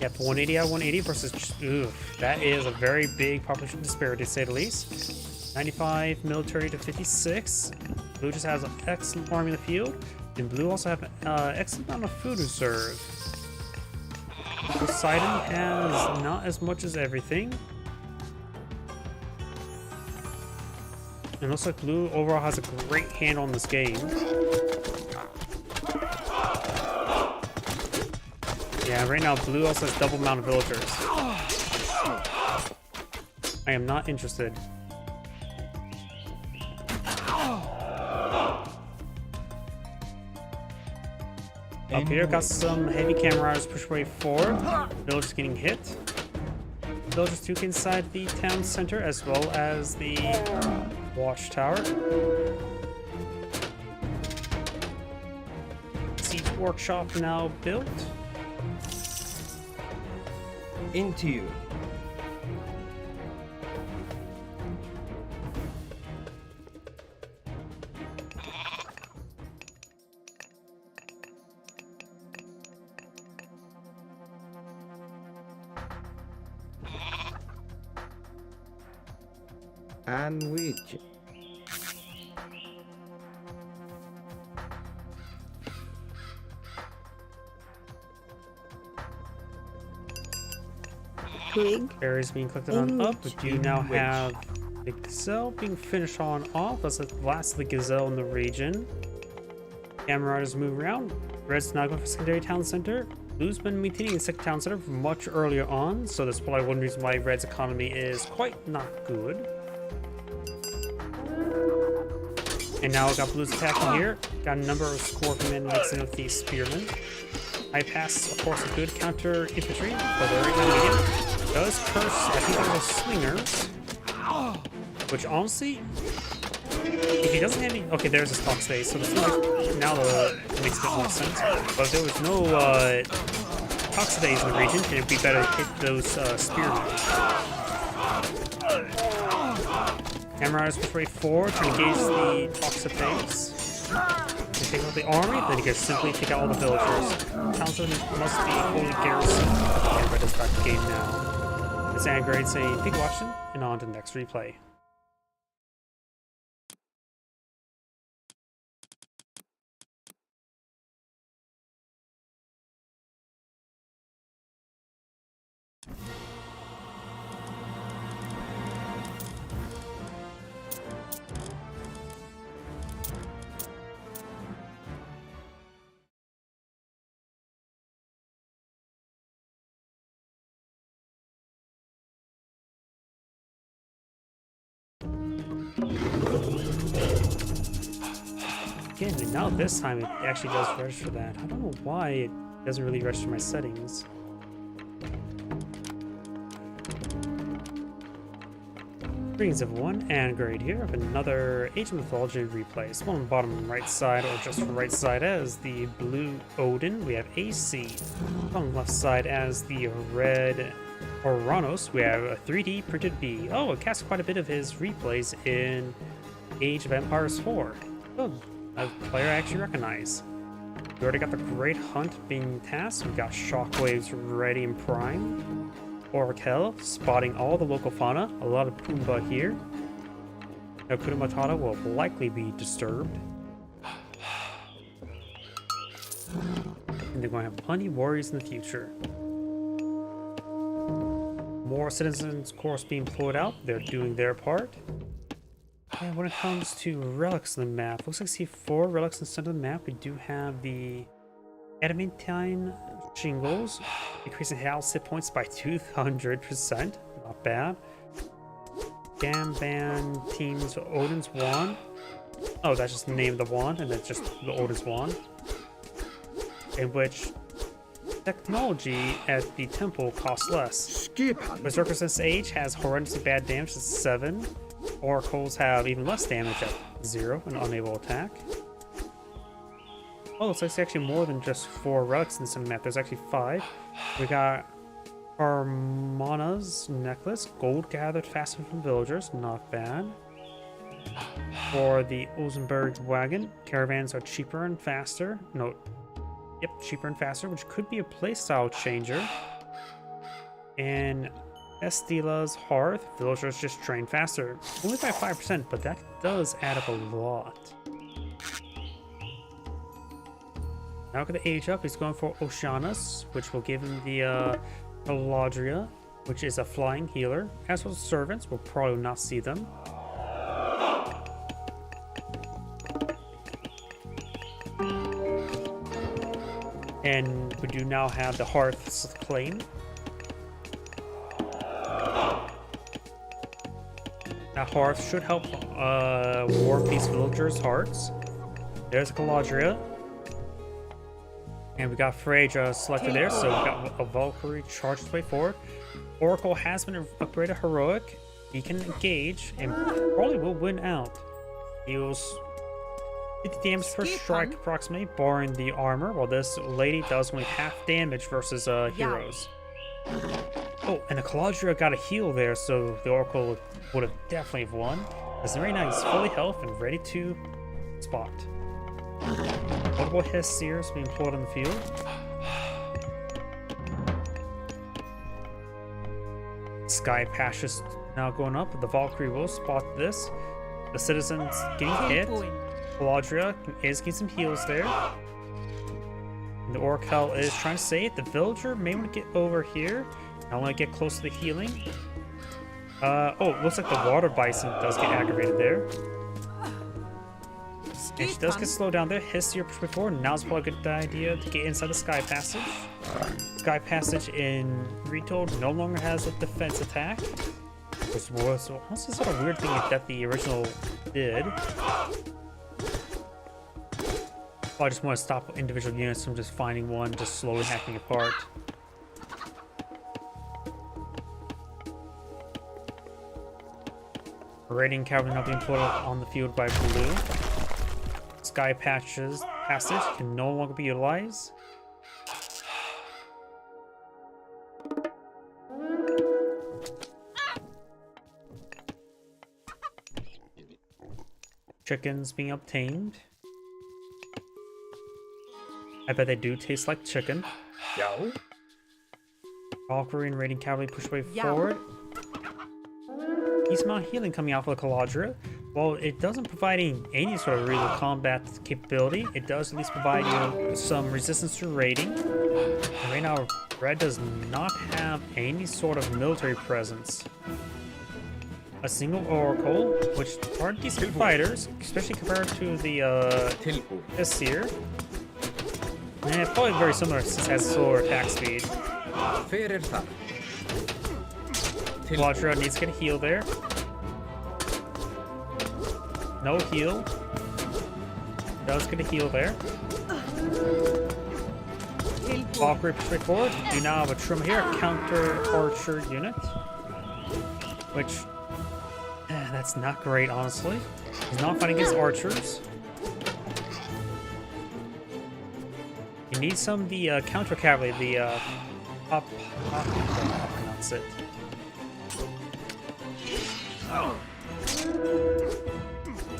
S1: Yep, 180 out of 180 versus... Oof, that is a very big population disparity, to say the least. 95 military to 56. Blue just has an excellent army in the field. And blue also have an excellent amount of food reserve. Poseidon has not as much as everything. And it looks like blue overall has a great handle on this game. Yeah, right now blue also has double amount of villagers. I am not interested. Up here, got some heavy cameras push way forward. Villagers getting hit. Villagers took inside the town center as well as the watchtower. Siege workshop now built.
S4: Into you. And which?
S1: Berries being collected on up. We do now have the gazelle being finished on off. That's the last of the gazelle in the region. Marauders move around. Red's now going for secondary town center. Blue's been maintaining the second town center much earlier on, so that's probably one reason why Red's economy is quite not good. And now we got Blue's attacking here. Got a number of scorpion mixing with the spearmen. High pass, of course, a good counter infantry, but very medium. Does curse, I think, those slingers. Which honestly, if he doesn't have any, okay, there's his box base, so the slingers now it makes a bit more sense. But if there was no Toxidays in the region, it'd be better to hit those spearmen. Marauders push way forward to engage the Toxidays. They take out the army, then you can simply take out all the villagers. Townsend must be fully garrisoned. Okay, Red is back to game now. This Angrade saying, thank you for watching, and on to the next replay. Again, and now this time it actually does register that. I don't know why it doesn't really register my settings. Greetings everyone, and Grade here of another Age of Mythology replay. Small on the bottom right side, or just right side as the blue Odin, we have AC. On the left side as the red Oranos, we have a 3D printed bee. Oh, it casts quite a bit of his replays in Age of Empires 4. Oh, a player I actually recognize. We already got the Great Hunt being tasked. We've got Shockwaves ready and prime. Orakel spotting all the local fauna. A lot of Pumbaa here. Now Kurumatata will likely be disturbed. And they're going to have plenty of warriors in the future. More citizens, of course, being pulled out. They're doing their part. And when it comes to relics on the map, looks like I see 4 relics in the center of the map. We do have the adamantine shingles, increasing health hit points by 200%. Not bad. Gamban teams Odin's wand. Oh, that's just the name of the wand, and that's just the Odin's wand. In which technology at the temple costs less. Berserker's SH has horrendously bad damage at 7. Oracles have even less damage at 0 and unable attack. Oh, looks like it's actually more than just 4 relics in this map. There's actually 5. We got Armana's necklace, gold gathered faster from villagers, not bad. For the Ozenberg wagon, caravans are cheaper and faster. No, yep, cheaper and faster, which could be a playstyle changer. And Estila's hearth, villagers just train faster. Only by 5%, but that does add up a lot. Now with the age up, he's going for Oceanus, which will give him the Eladria, which is a flying healer. As for the servants, we'll probably not see them. And we do now have the Hearth's Claim. That Hearth should help warm these villagers' hearts. There's Galadriel. And we got Freya selected there, so we got a Valkyrie charged its way forward. Oracle has been upgraded heroic. He can engage and probably will win out. Deals 50 damage per strike approximately, barring the armor, while this lady does only half damage versus heroes. Oh, and the Galadriel got a heal there, so the Oracle would have definitely won. As right now he's fully health and ready to spot. Multiple Hessiers being pulled on the field. Sky Patch is now going up. The Valkyrie will spot this. The citizens getting hit. Galadriel is getting some heals there. And the Oracle is trying to save. The villager may want to get over here. I want to get close to the healing. Oh, it looks like the water bison does get aggravated there. And she does get slowed down there. Hessier pushed before. Now's probably a good idea to get inside the Sky Passage. Sky Passage in Retold no longer has a defense attack. Which was honestly sort of weird thing that the original did. I just want to stop individual units from just finding one, just slowly hacking apart. Raiding cavalry now being put on the field by blue. Sky Passage can no longer be utilized. Chickens being obtained. I bet they do taste like chicken.
S3: Yow.
S1: Valkyrie and raiding cavalry push way forward. Decent amount of healing coming out for the Galadriel. While it doesn't provide any sort of real combat capability, it does at least provide you some resistance to raiding. And right now, Red does not have any sort of military presence. A single Oracle, which are decent fighters, especially compared to the Hessier. And it's probably very similar since it has slower attack speed. Galadriel needs to get a heal there. No heal. Does get a heal there. Valkyrie push right forward. You now have a trim here, a counter archer unit. Which, that's not great, honestly. He's not fighting against archers. You need some of the counter cavalry, the pronounce it.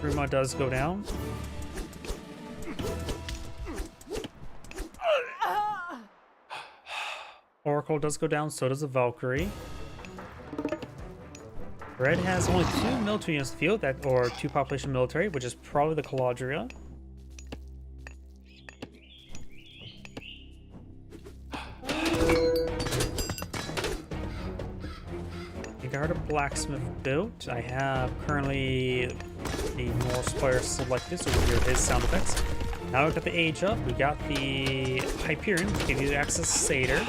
S1: Ruma does go down. Oracle does go down, so does the Valkyrie. Red has only 2 military units in the field, or 2 population military, which is probably the Galadriel. I got a blacksmith built. I have currently the Norse player selected, so we'll hear his sound effects. Now we've got the age up. We got the Hyperion to give you access to Satyr.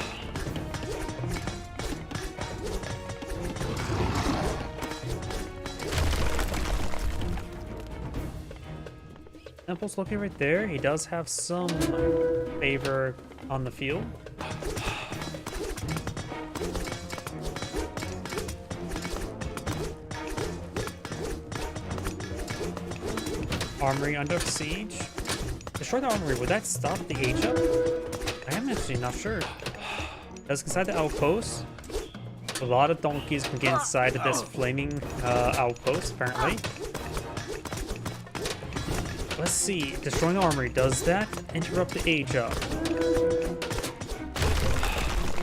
S1: Temple's looking right there. He does have some favor on the field. Armory under siege. Destroy the armory. Would that stop the age up? I am actually not sure. Does inside the outpost. A lot of donkeys can get inside of this flaming outpost, apparently. Let's see. Destroying the armory. Does that interrupt the age up?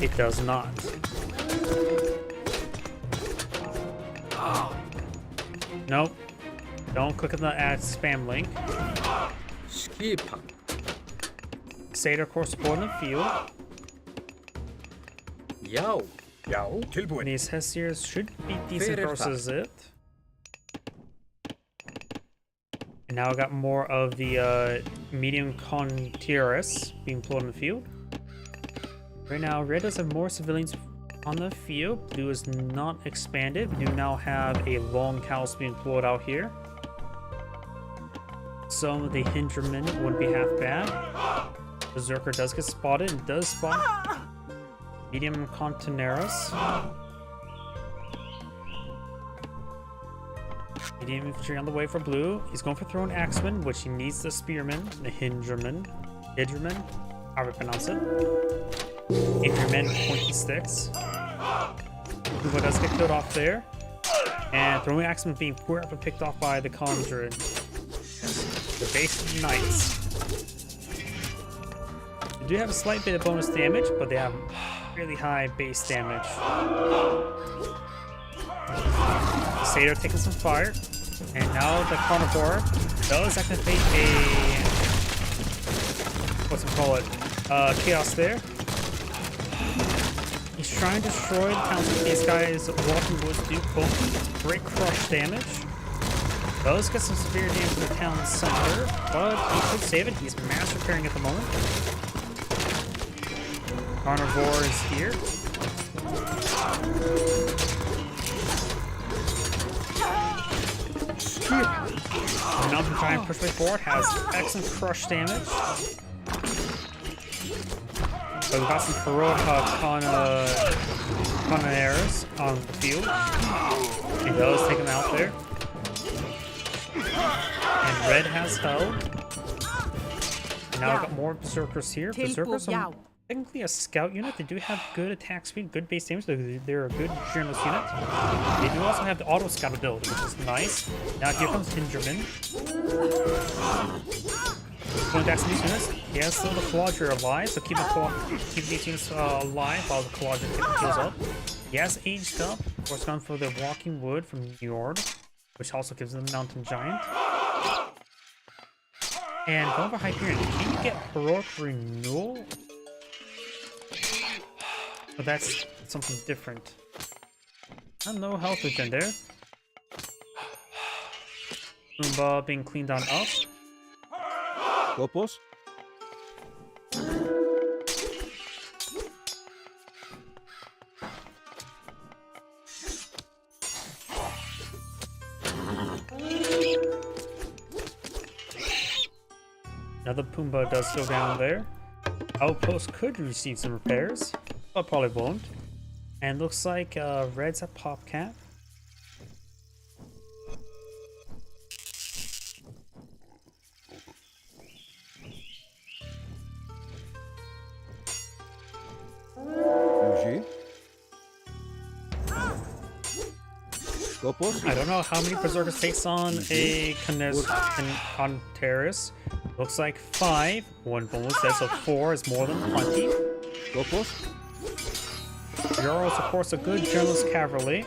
S1: It does not. Nope. Don't click on the add spam link.
S3: Skip.
S1: Satyr course support in the field.
S3: Yow. Yow. Tilbury.
S1: These Hessiers should be decent versus it. And now I got more of the medium Contieras being pulled in the field. Right now, red does have more civilians on the field. Blue is not expanded. We do now have a long house being deployed out here. Some of the Hindermen wouldn't be half bad. Berserker does get spotted and does spot medium Contineros. Medium infantry on the way for blue. He's going for throwing axeman, which he needs the spearman, the Hinderman, however you pronounce it. Infantrymen with pointy sticks. Blue does get killed off there. And throwing axeman being poor up and picked off by the Conjured. The base knights. They do have a slight bit of bonus damage, but they have really high base damage. Satyr taking some fire, and now the carnivore does activate a chaos there. He's trying to destroy the towns. These guys walking woods do both great crush damage. Does get some severe damage in the town center, but he could save it. He's mass repairing at the moment. Carnivore is here. Now to try and push way forward. Has excellent crush damage. So we've got some heroic Conaires on the field. He does take him out there. And red has held. And now we've got more berserkers here. Berserkers are technically a scout unit. They do have good attack speed, good base damage. They're a good journalist unit. They do also have the auto scout ability, which is nice. Now here comes Hinderman. Going back to these units. He has still the Quadra alive, so keep these units alive while the Quadra heals up. He has aged up. Of course, gone for the Walking Wood from Njord, which also gives them the Mountain Giant. And going for Hyperion. Can you get Heroic Renewal? But that's something different. No health regen there. Boomba being cleaned on up.
S4: Copos.
S1: Another Pumbaa does go down there. Outpost could receive some repairs, but probably won't. And looks like red's at pop cap. I don't know how many berserkers takes on a Conteris. Looks like 5. One bonus says so 4 is more than plenty. Jarls, of course, a good journalist cavalry.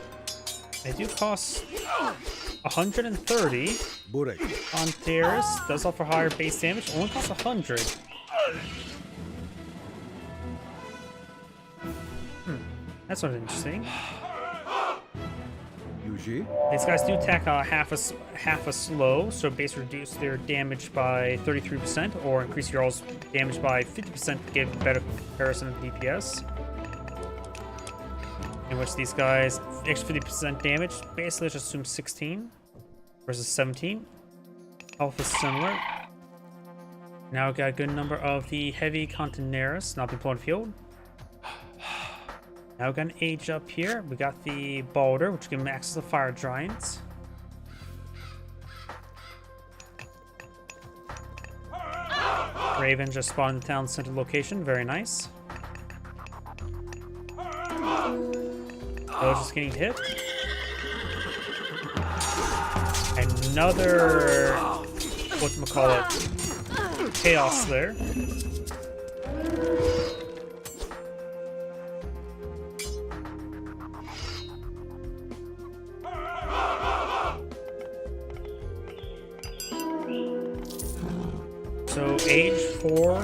S1: They do cost 130. Conteris does offer higher base damage, only costs 100. That's sort of interesting. These guys do attack half a slow, so base reduce their damage by 33%, or increase your all's damage by 50% to give better comparison of DPS. In which these guys extra 50% damage, basically let's assume 16 versus 17. Health is similar. Now we've got a good number of the heavy Contineris not being put on field. Now we're gonna age up here. We got the Balder, which gives access to Fire Giants. Raven just spawned in the town center location. Very nice. Those just getting hit. Another whatchamacallit chaos there. So age 4,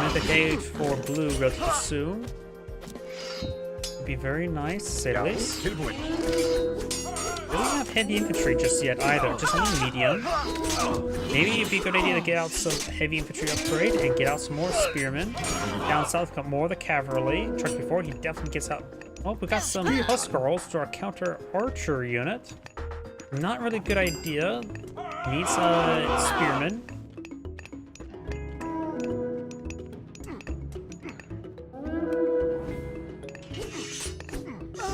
S1: mythic age for blue relatively soon. Would be very nice, to say the least. Doesn't have heavy infantry just yet either, just only medium. Maybe it'd be a good idea to get out some heavy infantry upgrade and get out some more spearmen. Down south, got more of the cavalry. Tried before, he definitely gets out. Oh, we got some Huskarls to our counter archer unit. Not really a good idea. Needs spearmen.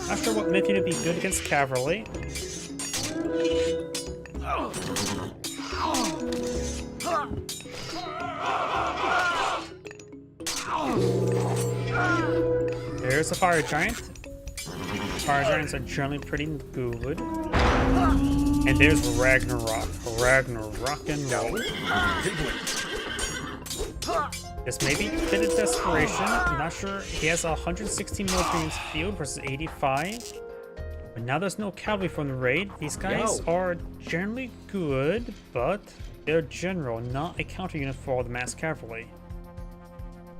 S1: Not sure what myth unit would be good against cavalry. There's a fire giant. Fire giants are generally pretty good. And there's Ragnarok. Ragnarok and roll. This may be a bit of desperation. I'm not sure. He has 116 military in his field versus 85. But now there's no cavalry from the raid. These guys are generally good, but they're general, not a counter unit for all the mass cavalry.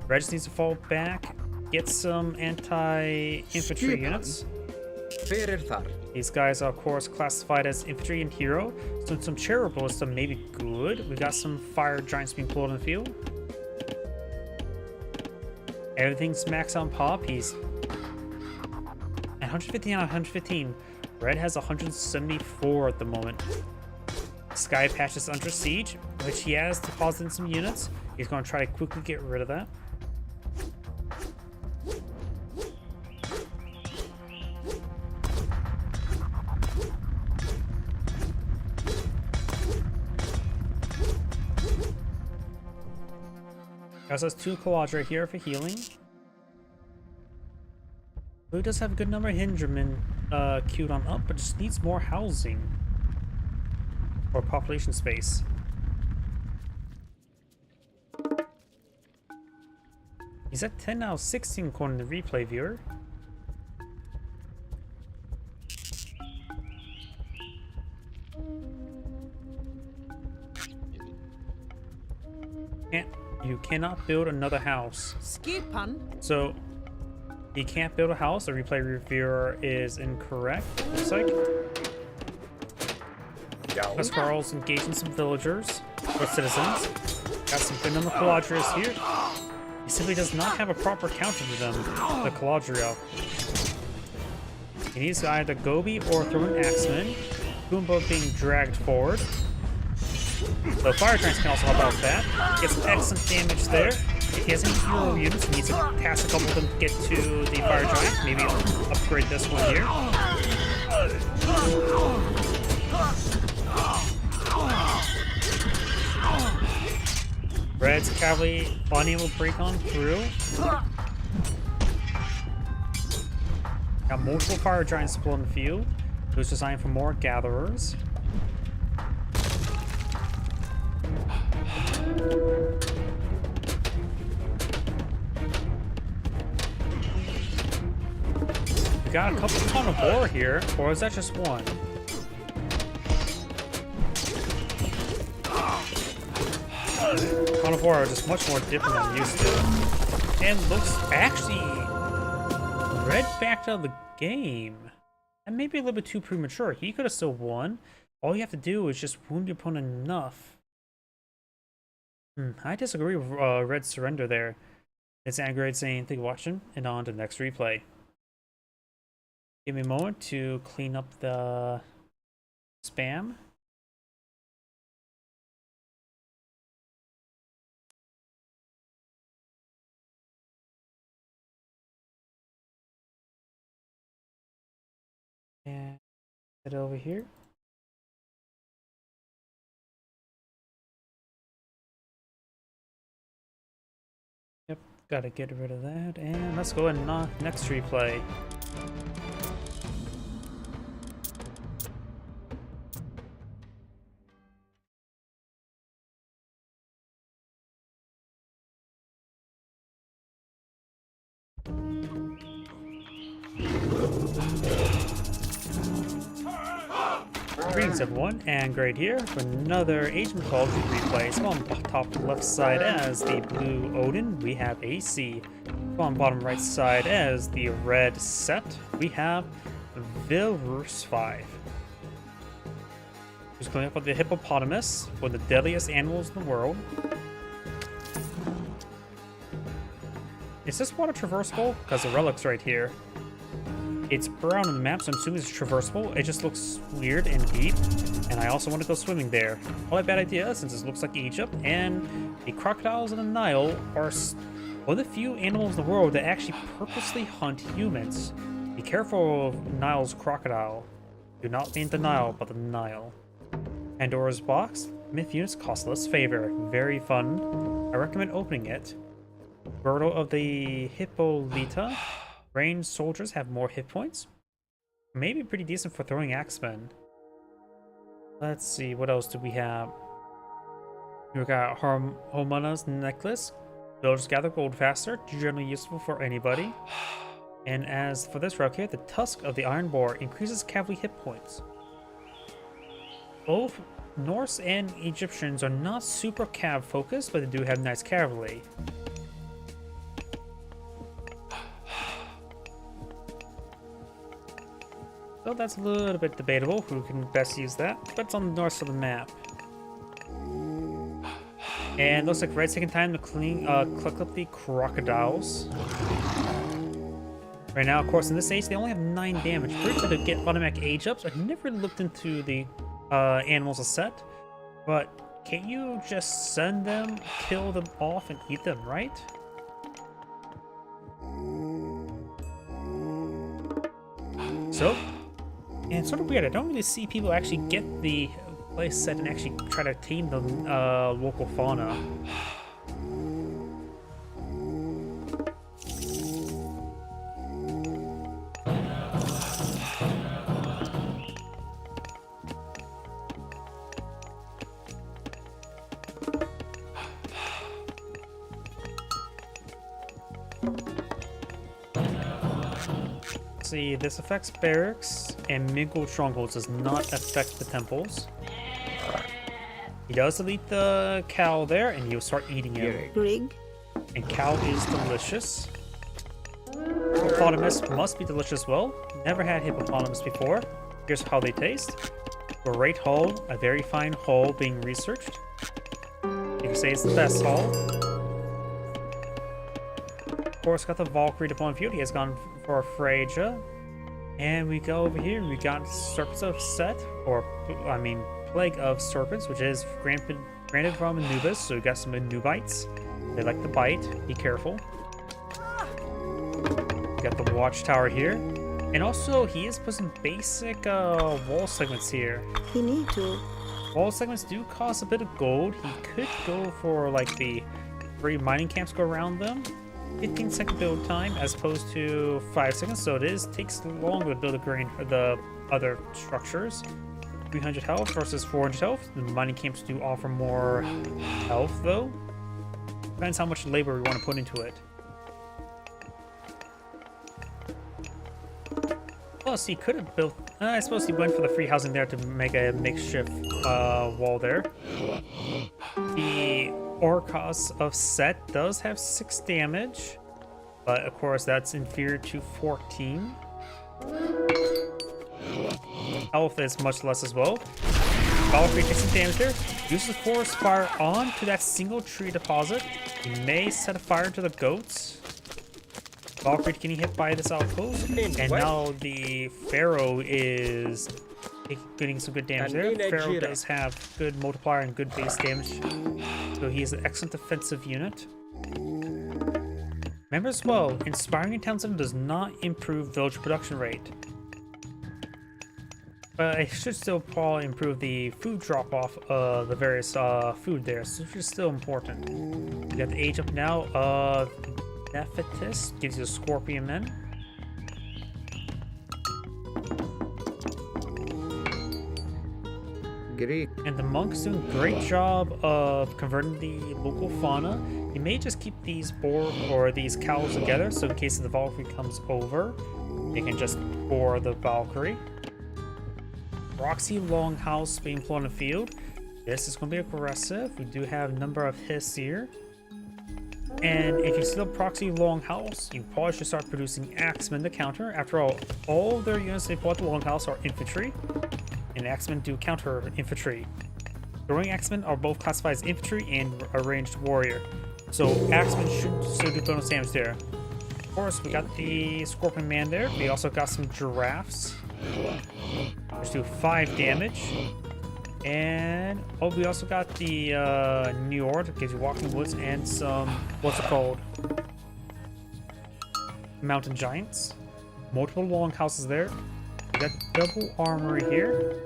S1: Red just needs to fall back, get some anti-infantry units. These guys are, of course, classified as infantry and hero, so some cherub ballists may be good. We got some fire giants being pulled in the field. Everything's maxed on pop. He's at 115 out of 115. Red has 174 at the moment. Sky Patch is under siege, which he has deposited some units. He's going to try to quickly get rid of that. Also has 2 quads right here for healing. Blue does have a good number of Hindermen queued on up, but just needs more housing or population space. He's at 10 out of 16 according to the replay viewer. You cannot build another house.
S2: Skipan.
S1: So you can't build a house. The replay reviewer is incorrect. Looks like. Huskarls engaging some villagers or citizens. Got some good number of Caladrias here. He simply does not have a proper counter to them, the Caladria. He needs to either Gobi or throw an Axeman. Boom both being dragged forward. So fire giants can also help out with that. Gets excellent damage there. If he has any hero units, he needs to cast a couple of them to get to the fire giant. Maybe I'll upgrade this one here. Red's cavalry unable to break on through. Got multiple fire giants split in the field. It was designed for more gatherers. We got a couple ton of war here, or is that just one? Ton of war are just much more different than I'm used to. And looks actually Red backed out of the game. And maybe a little bit too premature. He could have still won. All you have to do is just wound your opponent enough. I disagree with Red's surrender there. It's Angrade saying, thank you for watching, and on to the next replay. Give me a moment to clean up the spam. And head over here. Yep, gotta get rid of that. And let's go and next replay. Greetings everyone, and Great here for another Age of Mythology replay. So on the top left side as the blue Odin, we have AC. So on bottom right side as the red Set, we have Vilrus 5. Who's going up with the hippopotamus, one of the deadliest animals in the world. Is this water traversable? Because the relic's right here. It's brown on the map, so I'm assuming it's traversable. It just looks weird and deep, and I also want to go swimming there. Probably a bad idea, since it looks like Egypt, and the crocodiles in the Nile are one of the few animals in the world that actually purposely hunt humans. Be careful of Nile's crocodile. Do not mean the Nile, but the Nile. Pandora's box. Myth units costless favor. Very fun. I recommend opening it. Girdle of the Hippolyta. Ranged soldiers have more hit points. Maybe pretty decent for throwing axemen. Let's see, what else do we have? We got Homona's necklace. Villagers gather gold faster, generally useful for anybody. And as for this relic here, the tusk of the iron boar increases cavalry hit points. Both Norse and Egyptians are not super cav focused, but they do have nice cavalry. So that's a little bit debatable who can best use that, but it's on the north side of the map. And looks like Red's taking time to collect up the crocodiles. Right now, of course, in this age, they only have 9 damage. Pretty good to get automatic age ups. I've never looked into the animals a set, but can't you just send them, kill them off, and eat them, right? So, and it's sort of weird. I don't really see people actually get the place set and actually try to tame the local fauna. See, this affects barracks, and mingled strongholds does not affect the temples. He does delete the cow there, and he'll start eating it.
S5: Grig.
S1: And cow is delicious. Hippopotamus must be delicious as well. Never had hippopotamus before. Here's how they taste. Great hull, a very fine hull being researched. You can say it's the best hull. Of course, got the Valkyrie deploying field. He has gone for Phrygia. And we go over here. We got Serpents of Set, or I mean, Plague of Serpents, which is granted from Anubis. So we got some Anubites. They like to bite. Be careful. We got the Watchtower here. And also, he is put some basic wall segments here.
S5: He need to.
S1: Wall segments do cost a bit of gold. He could go for like the 3 mining camps go around them. 15-second build time as opposed to 5 seconds, so it takes longer to build the other structures. 300 health versus 400 health. The mining camps do offer more health though. Depends how much labor we want to put into it. Plus, he could have built. I suppose he went for the free housing there to make a makeshift wall there. The Orcos of Set does have 6 damage, but of course that's inferior to 14. Health is much less as well. Valkyrie takes some damage there. Uses Forest Fire onto that single tree deposit. He may set a fire to the goats. Valkyrie getting hit by this outpost, and now the Pharaoh is getting some good damage there. Pharaoh does have good multiplier and good base damage, so he is an excellent defensive unit. Remember as well, inspiring in Town Center does not improve village production rate, but it should still probably improve the food drop-off of the various food there, so which is still important. We got the age up now. Nephitis gives you a Scorpion Men.
S4: Greek.
S1: And the monk's doing a great job of converting the local fauna. You may just keep these boar or these cows together, so in case the Valkyrie comes over, they can just boar the Valkyrie. Roxy Longhouse being put on the field. This is going to be aggressive. We do have a number of hiss here. And if you still proxy Longhouse, you probably should start producing Axemen to counter. After all of their units they bought the Longhouse are infantry. and axemen do counter infantry. Throwing axemen are both classified as infantry and a ranged warrior, so axemen should still do bonus damage there. Of course, we got the Scorpion Man there. We also got some giraffes, which do 5 damage. And oh, we also got the Njord, that gives you walking woods, and some, what's it called? Mountain giants. Multiple longhouses there. We got double armory here.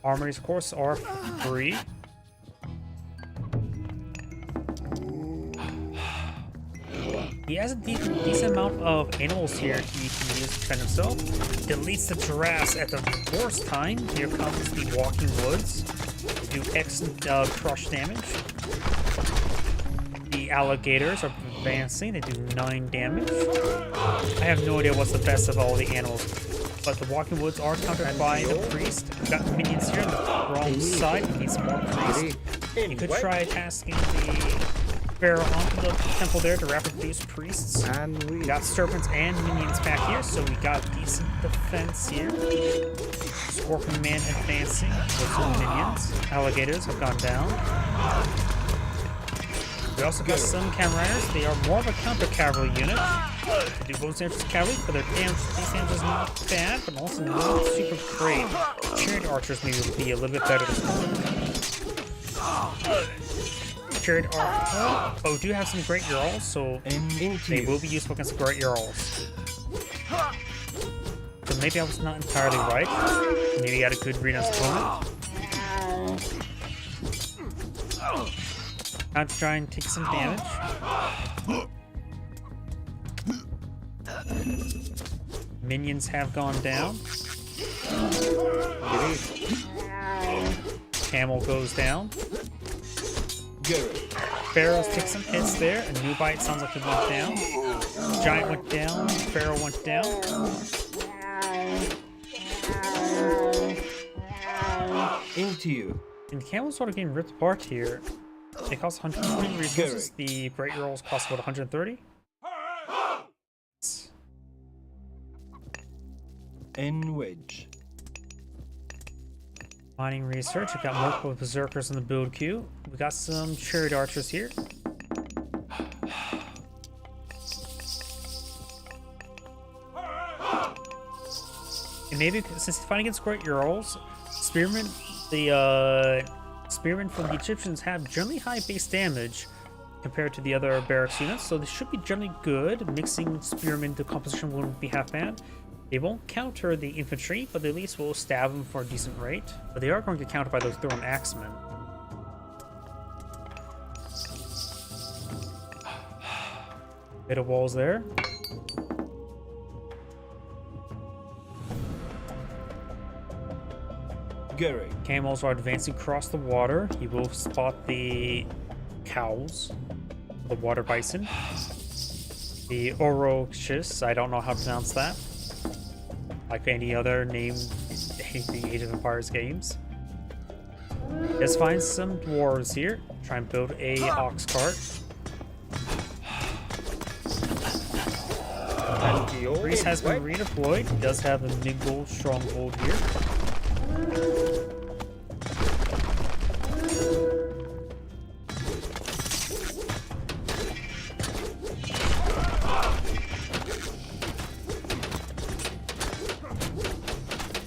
S1: Armories, of course, are free. He has a decent amount of animals here he can use to defend himself. Deletes the giraffes at the worst time. Here comes the walking woods. They do excellent crush damage. The alligators are advancing. They do 9 damage. I have no idea what's the best of all the animals, but the walking woods are countered by the priest. We've got minions here on the wrong side. We need some more priest. You could try tasking the Pharaoh onto the temple there to rapid boost priests.
S4: And we
S1: got serpents and minions back here, so we got decent defense here. Scorpion Man advancing with some minions. Alligators have gone down. We also got some cavalry riders. They are more of a counter cavalry unit. They do bonus damage to cavalry, but their base damage is not bad, but also not super great. Chariot archers maybe will be a little bit better this time. Chariot archers, but we do have some great Jarls, so they will be useful against the great Jarls. So maybe I was not entirely right. Maybe I had a good read on his opponent. Time to try and take some damage. Minions have gone down. Camel goes down. Pharaohs take some hits there. A new bite sounds like he went down. Giant went down. Pharaoh went down.
S4: into you.
S1: And the camels sort of getting ripped apart here. They cost 120 resources. The Great Earls cost about 130.
S4: In wedge.
S1: Mining research. We got multiple berserkers in the build queue. We got some chariot archers here. And maybe since he's fighting against Great Earls, spearmen, the spearmen from the Egyptians have generally high base damage compared to the other barracks units, so they should be generally good. Mixing spearmen into composition wouldn't be half bad. They won't counter the infantry, but at least will stab them for a decent rate. But they are going to counter by those thrown axemen. Bit of walls there.
S4: Gary.
S1: Camels are advancing across the water. You will spot the cows, the water bison, the Orochus. I don't know how to pronounce that. Like any other name in the Age of Empires games. Let's find some dwarves here. Try and build a ox cart. Priest has been redeployed. He does have a Nigel stronghold here.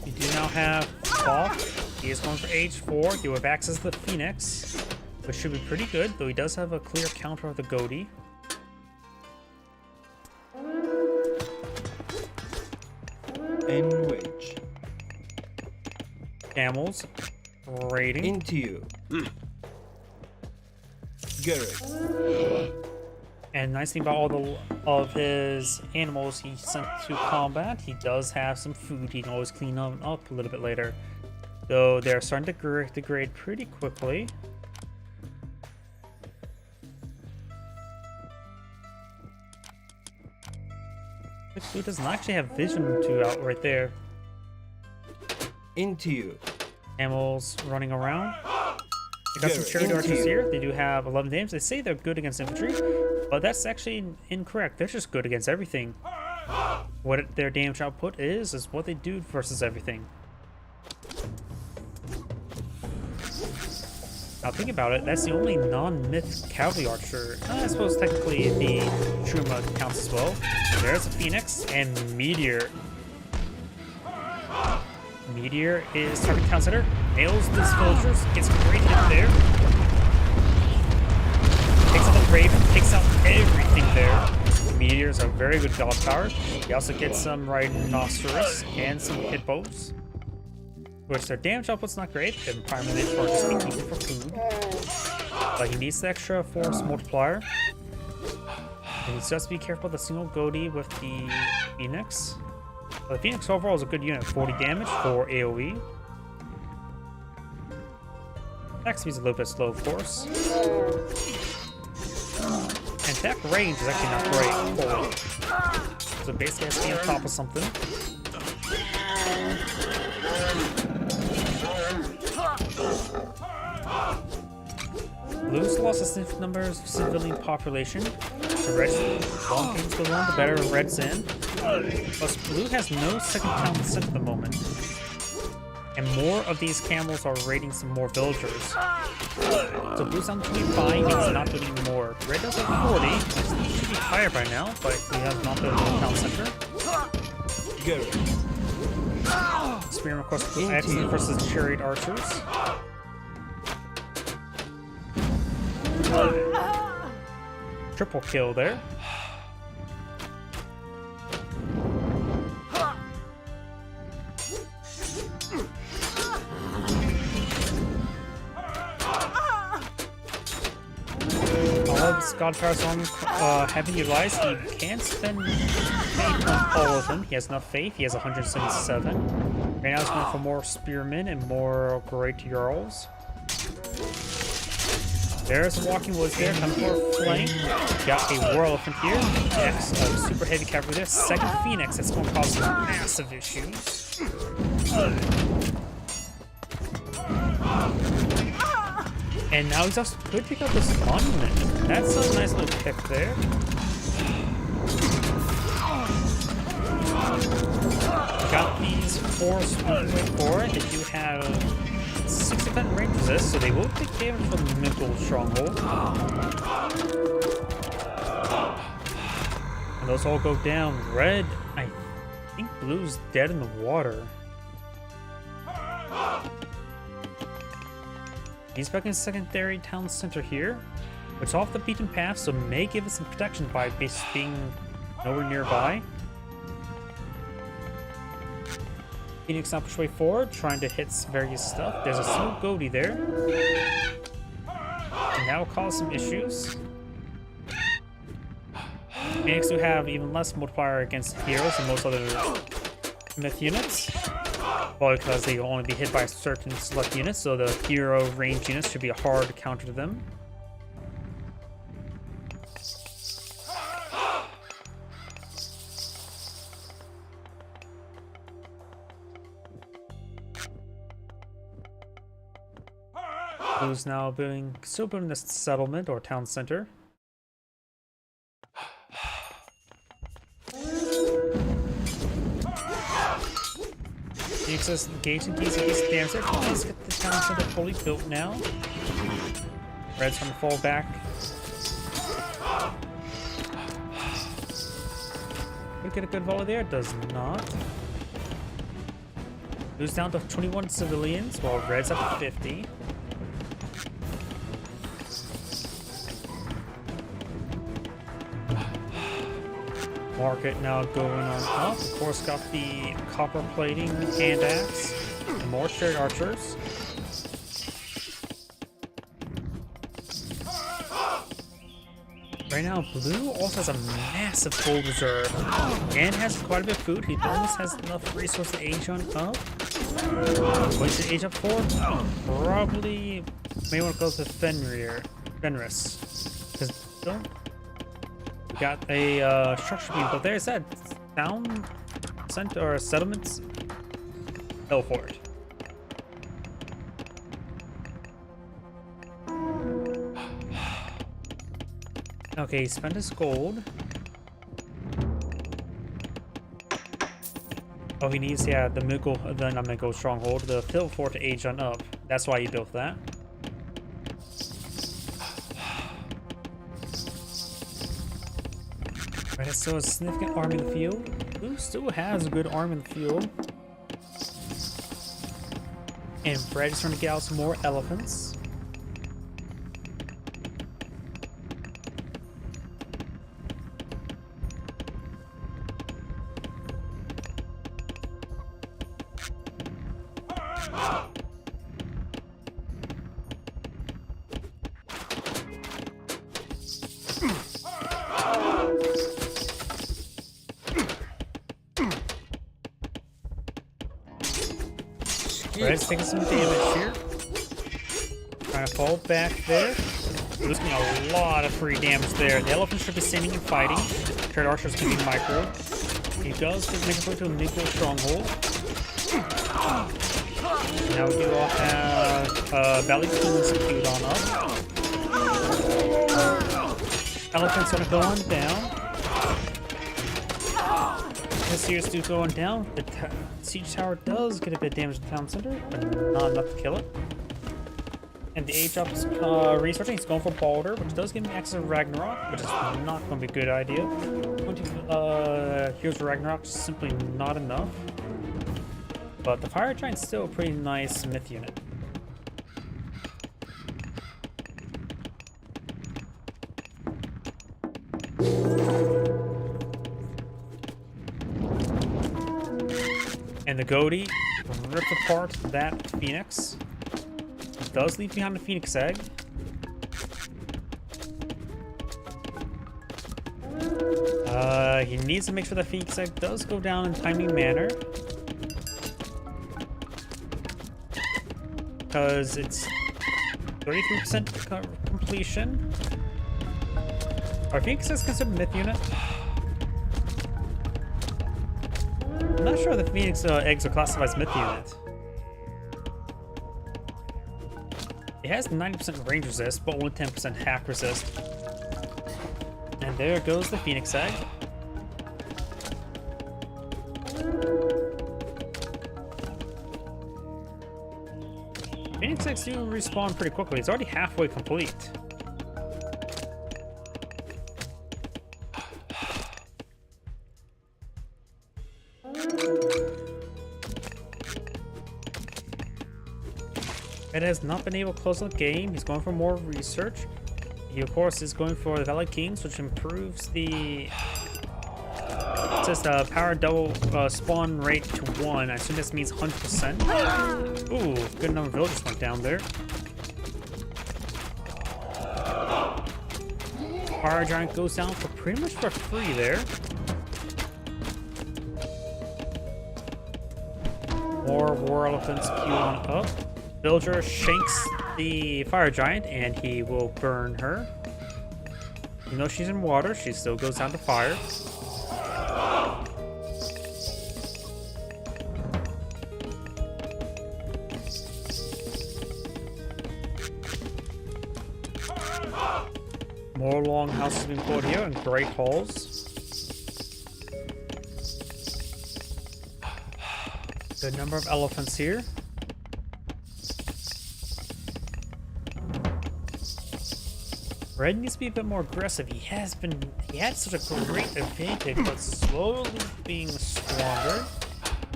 S1: You do now have Thoth. He is going for age 4. You have access to the Phoenix, which should be pretty good, though he does have a clear counter of the Goatee.
S4: In which?
S1: Camels raiding.
S4: Into you. Gary.
S1: And nice thing about all of his animals he sent to combat, he does have some food he can always clean them up a little bit later. Though they're starting to degrade pretty quickly. He doesn't actually have vision to out right there.
S4: Into you.
S1: Camels running around. They got some chariot archers here. They do have 11 damage. They say they're good against infantry, but that's actually incorrect. They're just good against everything. What their damage output is what they do versus everything. Now think about it, that's the only non-myth cavalry archer. I suppose technically the Truma counts as well. There's a Phoenix and Meteor. Meteor is target town center, nails these villagers, gets a great hit there. Takes out the Raven, takes out everything there. Meteors are very good god power. He also gets some Rhinoceros and some hit bows. Which their damage output's not great, and primarily for just being eaten for food. But he needs the extra force multiplier. And he just be careful with the single goatee with the Phoenix. But the Phoenix overall is a good unit, 40 damage for AoE. Attack speed's a little bit slow, of course. And attack range is actually not great. So basically has to be on top of something. Blue's lost a significant number of civilian population. The Red's long games go on, the better Red's in. Plus, Blue has no second town center at the moment. And more of these camels are raiding some more villagers. So Blue's down to 25, he's not doing any more. Red does have 40, which should be higher by now, but he has not the town center. Spearman across the excellent versus chariot archers. Triple kill there. All of his god powers on have been utilized. He can't spend faith on all of them. He has enough faith. He has 177. Right now he's going for more spearmen and more great jarls. There's a walking woods there, coming for a flank. Got a war elephant here. Next, super heavy cavalry there. Second Phoenix, that's going to cause some massive issues. And now he's also could pick up this monument. That's a nice little pick there. Got these four moving forward. They do have 60% range resist, so they will take damage from the Mythology stronghold. And those all go down. Red, I think Blue's dead in the water. He's back in secondary town center here, which is off the beaten path, so may give us some protection by basically being nowhere nearby. Phoenix now push way forward, trying to hit various stuff. There's a single goatee there. And that will cause some issues. Phoenix do have even less multiplier against heroes than most other myth units. Well, because they will only be hit by certain select units, so the hero range units should be a hard counter to them. Who's now still building this settlement or town center. Phoenix says engage in case he gets damage. Let's get the town center fully built now. Red's trying to fall back. Could get a good volley there, does not. Blue's down to 21 civilians while Red's up to 50. Market now going on up. Of course, got the copper plating hand axe and more shared archers. Right now, Blue also has a massive gold reserve and has quite a bit of food. He almost has enough resources to age on up. What should age up for? Probably may want to go to Fenris. Because don't. Got a structure beam, but there's that town center or settlements. Go for it. Okay, he spent his gold. Oh, he needs, yeah, the not Miko stronghold, the Phil Fort to age on up. That's why he built that. Red has still a significant arm in the field. Blue still has a good arm in the field. And Red is trying to get out some more elephants. Red's taking some damage here. Trying to fall back there. Losing a lot of free damage there. The elephant should be standing and fighting. Trade Archer's going to be micro. He does make his way to a nuclear stronghold. Now we do all have Valley Kings queued on up. Elephant's going to go on down. This here's do going down. The siege tower does get a bit of damage to the town center, but not enough to kill it. And the Aegis researching, he's going for Balder, which does give him access to Ragnarok, which is not going to be a good idea. 20 Heroes of Ragnarok is simply not enough. But the Fire Giant's still a pretty nice myth unit. And the Goaty rips apart that Phoenix. It does leave behind the Phoenix egg. He needs to make sure that Phoenix egg does go down in timely manner. Because it's 33% completion. Are Phoenix eggs considered myth unit? I'm not sure the Phoenix eggs are classified as myth unit. It has 90% range resist, but only 10% hack resist. And there goes the Phoenix egg. Phoenix eggs do respawn pretty quickly. It's already halfway complete. Red has not been able to close the game. He's going for more research. He, of course, is going for the Valley Kings, which improves the power double spawn rate to 1. I assume this means 100%. Ooh, good number of villagers went down there. Fire Giant goes down for pretty much for free there. More War Elephants queue on up. Villager shanks the Fire Giant and he will burn her. Even though she's in water, she still goes down to fire. More longhouses being built here and great halls. Good number of elephants here. Red needs to be a bit more aggressive. He had such a great advantage, but slowly being squandered.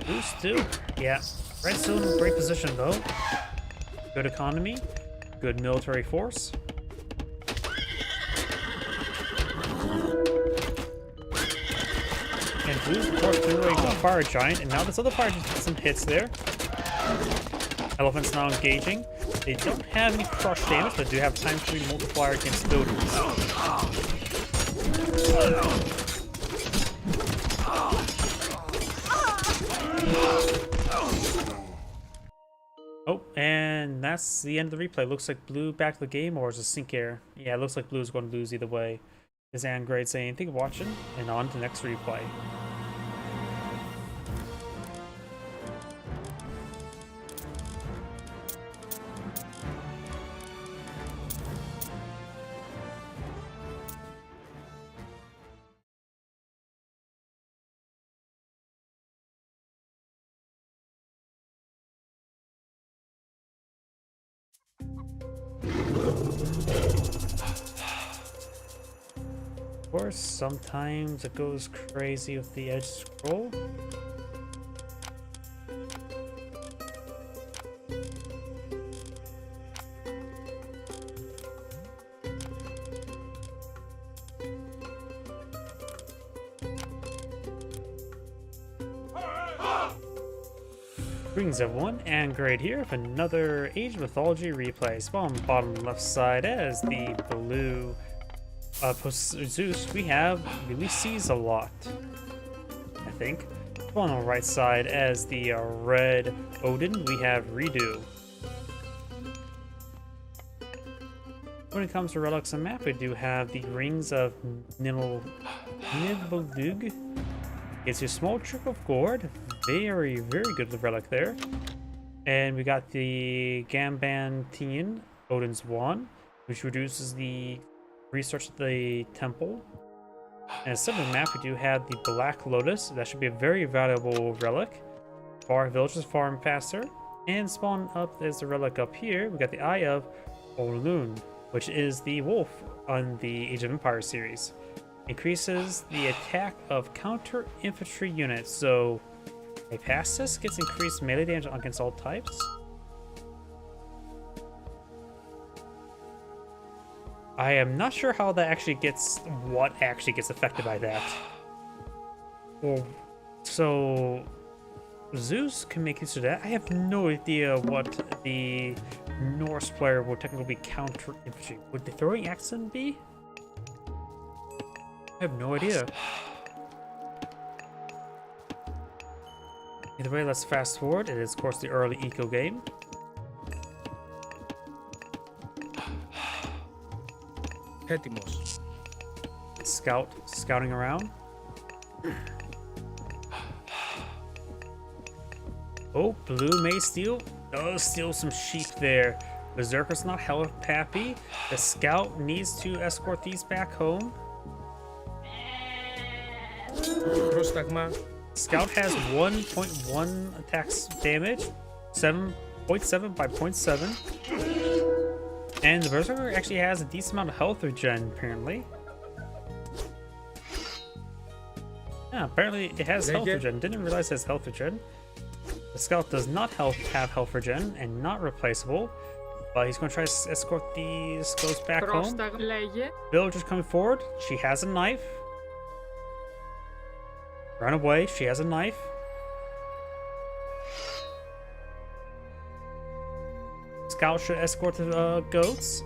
S1: Boost too. Yeah. Red's still in a great position though. Good economy. Good military force. And Blue's of course threw away a Fire Giant, and now this other Fire Giant gets some hits there. Elephant's now engaging. They don't have any crush damage, but do have time 3 multiplier against buildings. Oh, and that's the end of the replay. Looks like Blue back to the game, or is it Sync Air? Yeah, it looks like Blue's going to lose either way. Is Grade saying, thank you for watching, and on to the next replay. course, sometimes it goes crazy with the edge scroll. Greetings everyone, and great here for another Age of Mythology replay. Spawn bottom left side as the blue Zeus, we have Ulysses a lot, I think. Spawn on the right side as the red Odin, we have Redo. When it comes to relics and map, we do have the rings of Nibelung. It's a small trick of gourd. Very good relic there. And we got the Gambantine, Odin's wand, which reduces the research of the temple. And instead of the map, we do have the Black Lotus. That should be a very valuable relic. Far villages farm faster. And spawn up as the relic up here. We got the Eye of Olun, which is the wolf on the Age of Empires series. Increases the attack of counter infantry units. So a pass this gets increased melee damage against all types. I am not sure how that actually gets, what actually gets affected by that. Well, so Zeus can make use of that. I have no idea what the Norse player would technically be counter infantry. Would the throwing accent be? I have no idea. Either way, let's fast forward. It is, of course, the early eco game.
S3: Έτοιμος.
S1: Scouting around. Oh, blue may does steal some sheep there. Berserker's not hella happy. The scout needs to escort these back home.
S3: Πρόσταγμα.
S1: Scout has 1.1 attacks damage, 7.7 by 0.7. And the Berserker actually has a decent amount of health regen, apparently. Yeah, apparently it has health regen. Didn't realize it has health regen. The Scout does not have health regen and not replaceable. But he's going to try to escort these ghosts back home. Villager's coming forward. She has a knife. Run away. She has a knife. Scout should escort the goats.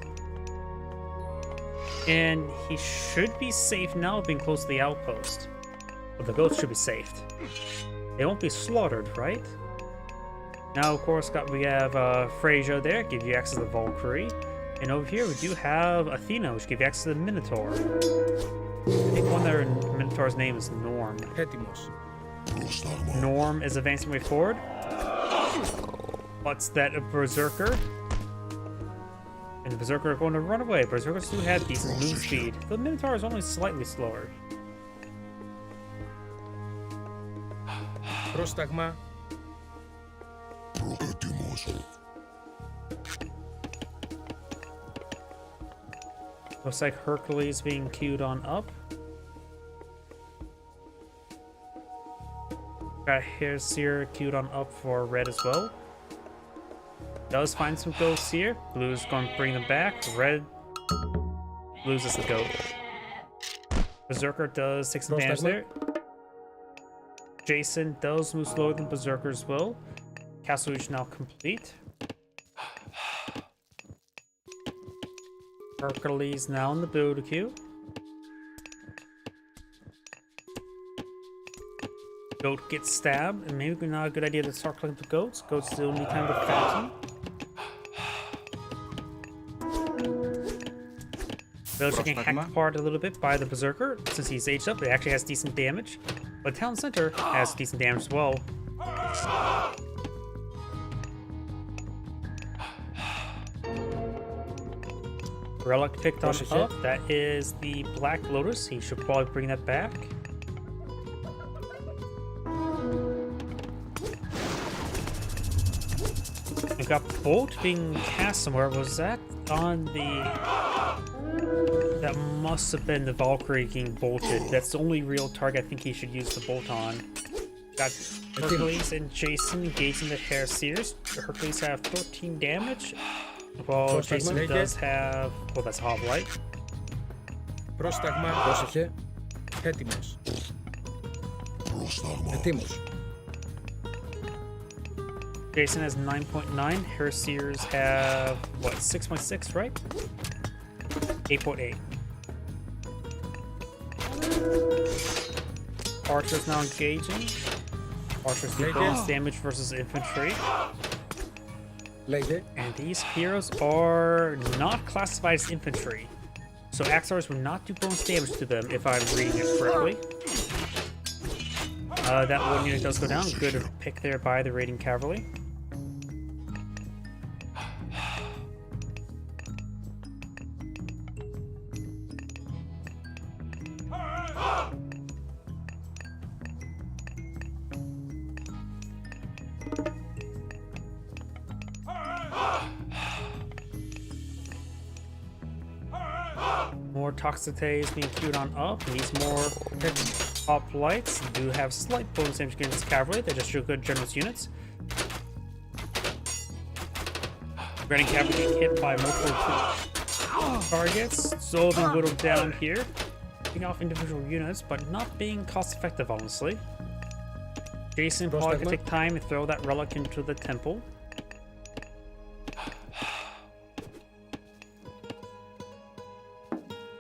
S1: And he should be safe now, being close to the outpost. But the goats should be saved. They won't be slaughtered, right? Now, of course, we have Freyja there, give you access to the Valkyrie. And over here, we do have Athena, which gives you access to the Minotaur. I think one of their Minotaur's name is Norm.
S3: Έτοιμος.
S1: Norm is advancing way forward. What's that, a Berserker? And the Berserker are going to run away. Berserkers do have decent move speed. The Minotaur is only slightly slower.
S3: Πρόσταγμα.
S1: Looks like Hercules being queued on up. Got Seer queued on up for red as well. Does find some ghosts here. Blue's going to bring them back. Red loses the goat. Berserker does take some damage there. Jason does move slower than Berserker as well. Castle Reach now complete. Hercules now in the build queue. Goat gets stabbed, and maybe not a good idea to start collecting the goats. Goats still need time to fatten. Villager getting hacked apart a little bit by the Berserker. Since he's aged up, it actually has decent damage. But Town Center has decent damage as well. Relic picked on up. That is the Black Lotus. He should probably bring that back. We've got Bolt being cast somewhere. Was that on the... That must have been the Valkyrie getting bolted. That's the only real target I think he should use the bolt on. Got Hercules and Jason engaging the Heresiers. Hercules have 13 damage. Well, Jason does have... Well, that's Hoplite.
S3: Πρόσταγμα. Πρόσεχε. Έτοιμος. Έτοιμος.
S1: Jason has 9.9. Heresiers have, what, 6.6, right? 8.8. Archer's now engaging. Archers do bonus damage versus infantry.
S3: Λέγε.
S1: And these heroes are not classified as infantry. So Axars would not do bonus damage to them if I'm reading it correctly. That one unit does go down. Good pick there by the raiding cavalry. More Toxicites being queued on up. These more Hoplites do have slight bonus damage against cavalry. They're just good generous units. Raiding cavalry getting hit by multiple targets. Slowly whittled down here. Picking off individual units, but not being cost effective, honestly. Jason probably could take time and throw that relic into the temple.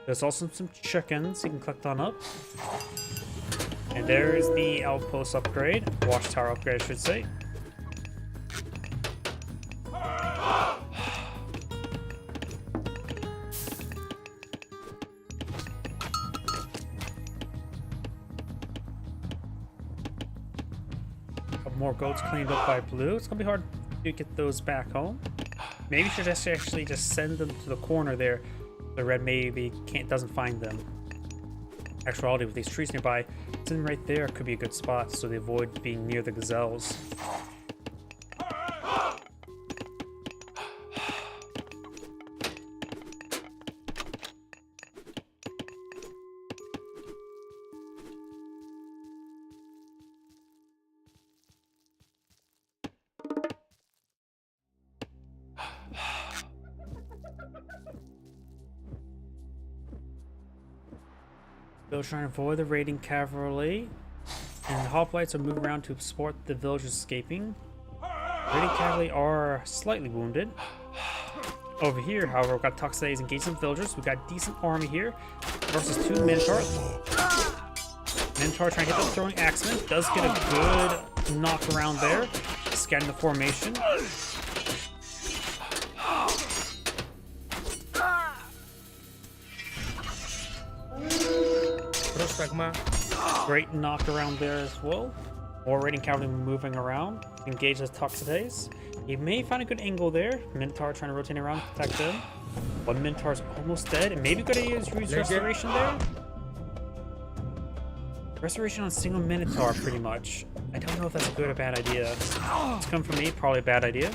S1: There's also some chickens you can collect on up. And there is the outpost upgrade. Watchtower upgrade, I should say. Couple more goats cleaned up by blue. It's gonna be hard to get those back home. Maybe you should just actually just send them to the corner there. The red maybe doesn't find them. Actuality, with these trees nearby, sitting right there could be a good spot so they avoid being near the gazelles. Still trying to avoid the raiding cavalry, and the hoplites are moving around to support the villagers escaping. Raiding cavalry are slightly wounded. Over here, however, we've got Toxicites engaging some villagers. We've got decent army here versus two Minotaurs. Minotaur trying to hit the throwing axeman. Does get a good knock around there. Scanning the formation. Great knock around there as well. More raiding cavalry moving around. Engage the Toxicites. You may find a good angle there. Minotaur trying to rotate around to protect them. One Minotaur's almost dead. And maybe gonna use restoration there. Restoration on single Minotaur, pretty much. I don't know if that's a good or bad idea. It's come from me, probably a bad idea.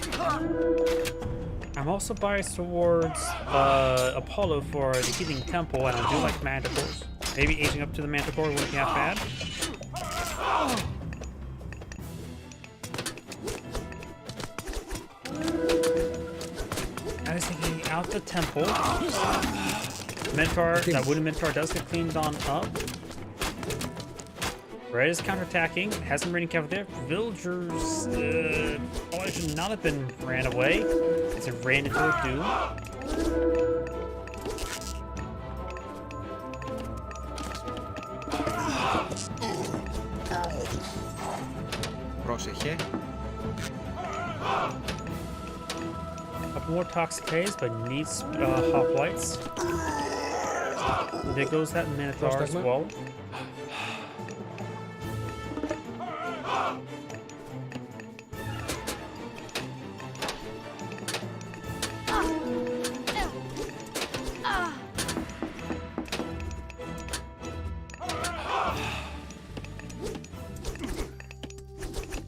S1: I'm also biased towards Apollo for the Healing Temple, and I do like Manticores. Maybe aging up to the Manticore wouldn't be half bad. I was thinking out the temple. Minotaur, that wooden Minotaur does get cleaned on up. Red is counterattacking. Has some raiding cavalry there. Villagers probably should not have been ran away. It's a ran into their doom.
S3: Πρόσεχε.
S1: Couple more Toxicites, but needs hoplites. There goes that Minotaur as well.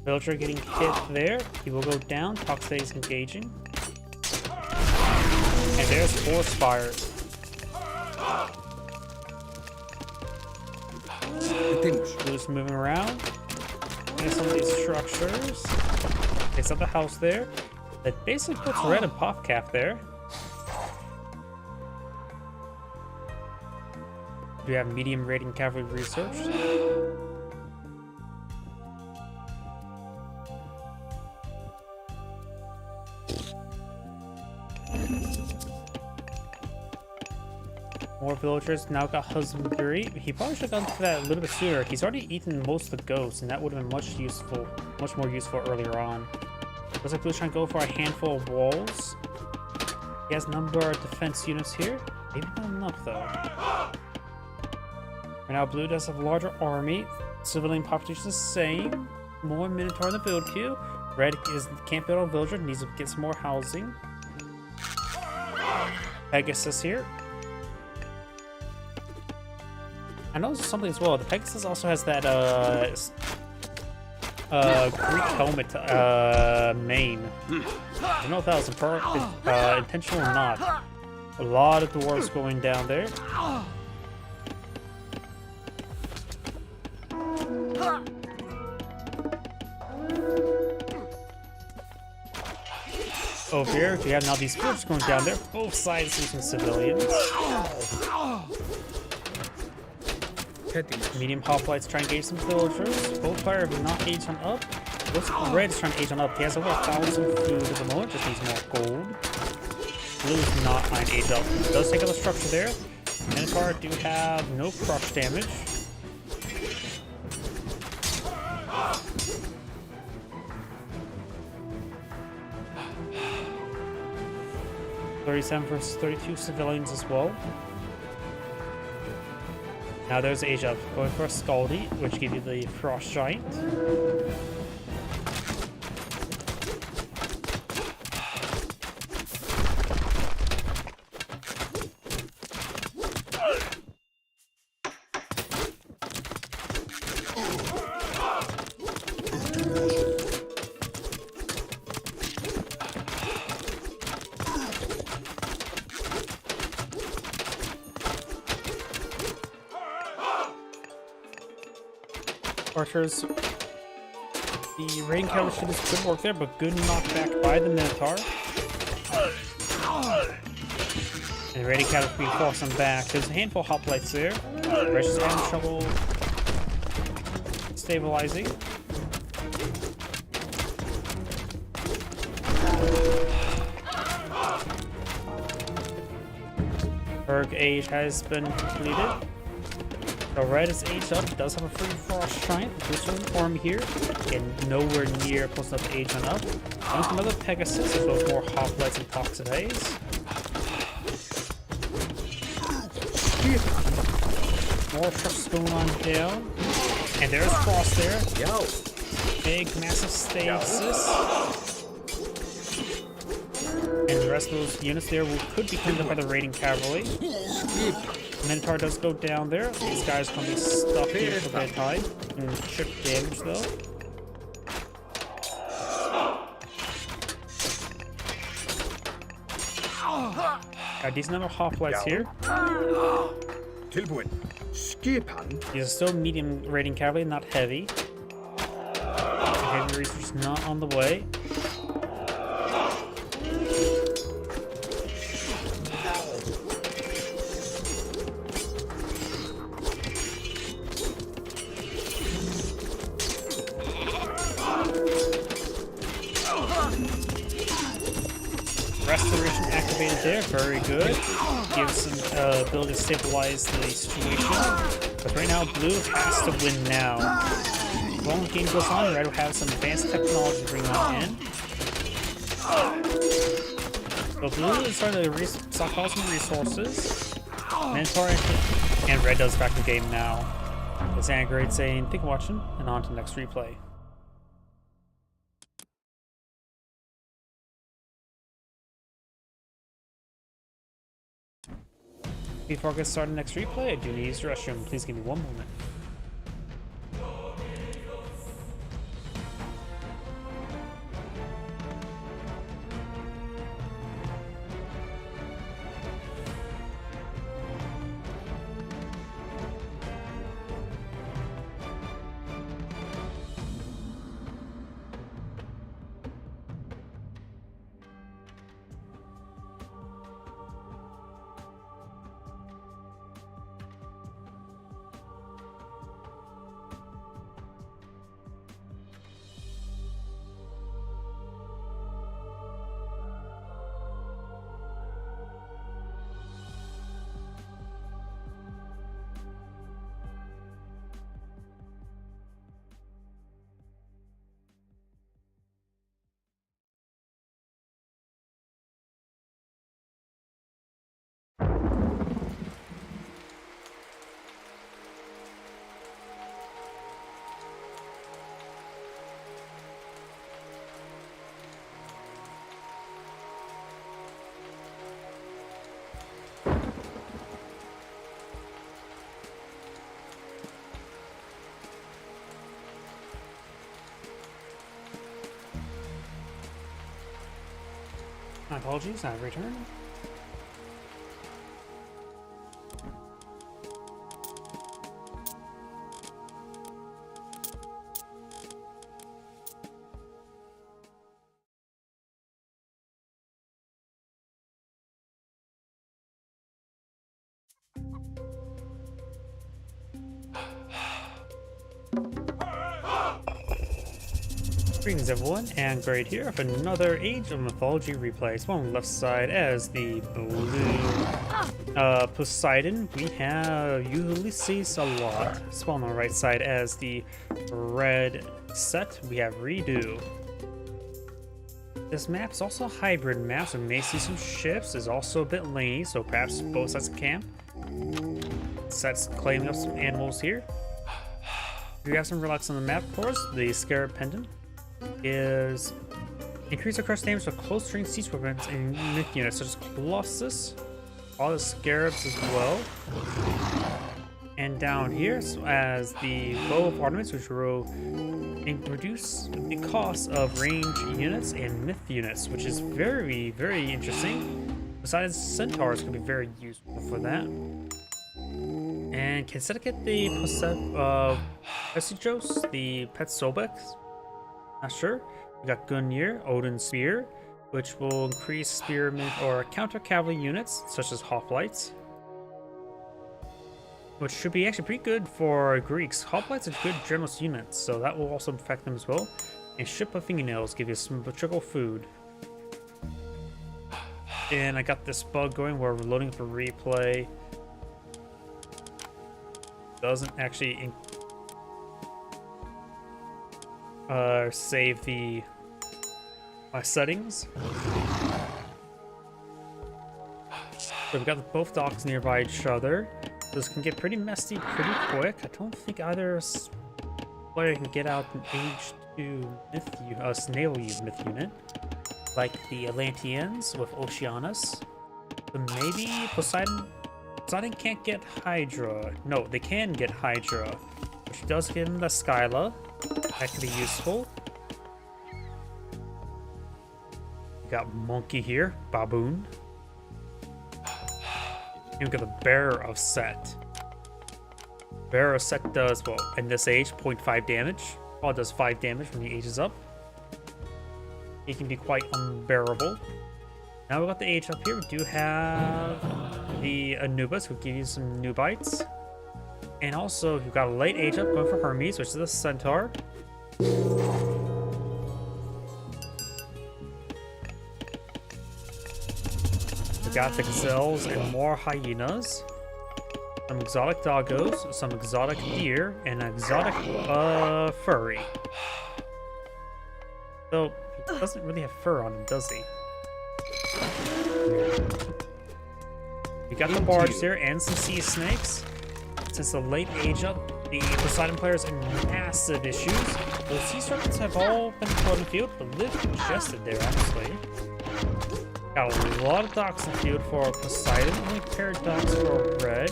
S1: Villager getting hit there. He will go down. Toxicites engaging. And there's 4 spires.
S3: Ετοίμος.
S1: Blue's moving around. And some of these structures. Takes up the house there. That basically puts red and Popcap there. Do we have medium rating cavalry researched? More villagers now got husbandry. He probably should have gone for that a little bit sooner. He's already eaten most of the ghosts, and that would have been much more useful earlier on. Looks like Blue's trying to go for a handful of walls. He has a number of defense units here. Maybe not enough though. Right now, Blue does have a larger army. Civilian population is the same. More Minotaur in the build queue. Red can't build a villager, needs to get some more housing. Pegasus here. I know there's something as well. The Pegasus also has that Greek helmet mane. I don't know if that was intentional or not. A lot of dwarves going down there. Over here, we have now these villagers going down there. Both sides using civilians. Medium hoplites trying to engage some villagers. Both fire have not aged on up. Looks like Red is trying to age on up. He has over 1,000 food at the moment, just needs more gold. Blue is not trying to age up. Does take out the structure there. Minotaur do have no crush damage. $37 versus 32 civilians as well. Now there's Age Up, going for a Scaldy, which gives you the Frost Giant. Archers. The rain cavalry should have good work there, but good knockback by the Minotaur. And the raiding cavalry being forced them back. There's a handful of hoplites there. Red's just having trouble stabilizing. Berg Age has been completed. So Red is aged up, he does have a free Frost Giant, boost on the army here, and nowhere near close enough to age on up. Going for another Pegasus, as well as more hoplites and Toxidays. More trucks going on down. And there's Frost there. Big, massive stasis. And the rest of those units there could be cleaned up by the raiding cavalry. Minotaur does go down there. These guys can be stuck here for a bit of time. And chip damage though. Got a decent number of hoplites here. These are still medium rating cavalry, not heavy. Heavy research is not on the way. Restoration activated there, very good. Gives some ability to stabilize the situation. But right now, Blue has to win now. While the game goes on, Red will have some advanced technology to bring on in. So Blue is starting to stockpile some resources. Minotaur and Red does back the game now. It's Angrade saying, thank you for watching, and on to the next replay. Before I get started the next replay, I do need to use the restroom. Please give me one moment. My apologies, I've returned. Greetings everyone, and Great here with another Age of Mythology replay. Spawn on the left side as the blue Poseidon. We have Ulysses a lot. Spawn on the right side as the red Set. We have Redo. This map is also a hybrid map, so we may see some ships. It's also a bit laney, so perhaps both sides of camp. Set's claiming up some animals here. We have some relics on the map, of course. The Scarab Pendant is increase our crush damage with close range siege weapons and myth units such as Colossus, all the scarabs as well. And down here, so as the bow of ornaments, which will reduce the cost of range units and myth units, which is very, very interesting. Besides, centaurs can be very useful for that. And can Seta get the Pesijos, the Pet Sobex? Not sure. We got Gungnir, Odin's Spear, which will increase spearmen or counter cavalry units, such as hoplites, which should be actually pretty good for Greeks. Hoplites are good generalist units, so that will also affect them as well. And Ship of Fingernails give you some trickle food. And I got this bug going where we're loading for replay. Doesn't actually save the settings. So we've got both docks nearby each other. This can get pretty messy pretty quick. I don't think either player can get out an snail myth unit like the Atlanteans with Oceanus. But maybe Poseidon can't get Hydra. No, they can get Hydra, which does give him the Skyla. That could be useful. We got Monkey here, Baboon. And we got the Bearer of Set. Bearer of Set does, well, in this age, 0.5 damage. Well, it does 5 damage when he ages up. It can be quite unbearable. Now we got the age up here. We do have the Anubis, who give you some Nubites. And also, you've got a late age up going for Hermes, which is a centaur. We got the gazelles and more hyenas. Some exotic doggos, some exotic deer, and an exotic furry. Though he doesn't really have fur on him, does he? We got the barge there and some sea snakes. Since the late age up, the Poseidon players in massive issues. The sea serpents have all been put in the field, but live congested there, honestly. Got a lot of docks in the field for Poseidon, only paired docks for red.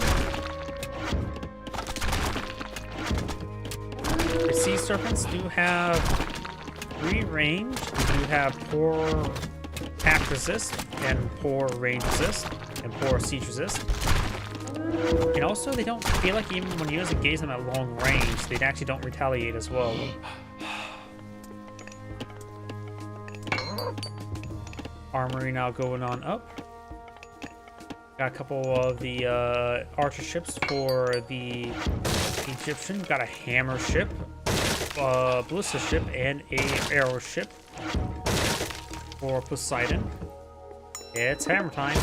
S1: The sea serpents do have free range. They do have poor attack resist, and poor range resist, and poor siege resist. And also, they don't feel like even when you use a gaze them at long range, they actually don't retaliate as well. Armory now going on up. Got a couple of the archer ships for the Egyptian. Got a hammer ship, ballista ship, and a arrow ship for Poseidon. It's hammer time.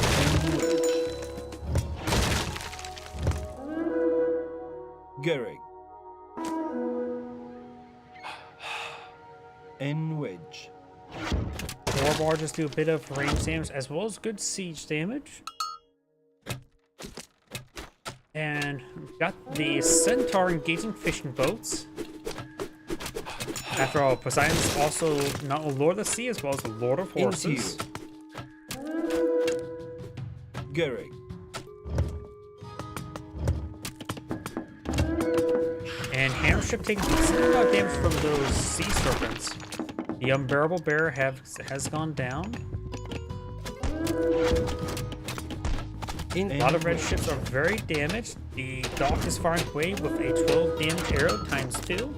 S4: Gerrig. Wedge.
S1: War barges do a bit of range damage as well as good siege damage. And we've got the centaur engaging fishing boats. After all, Poseidon's also not a lord of the sea as well as the lord of horses.
S4: Gerrig.
S1: And hammer ship taking some damage from those sea serpents. The unbearable bear has gone down. A lot of red ships are very damaged. The dock is firing away with a 12 damage arrow times 2.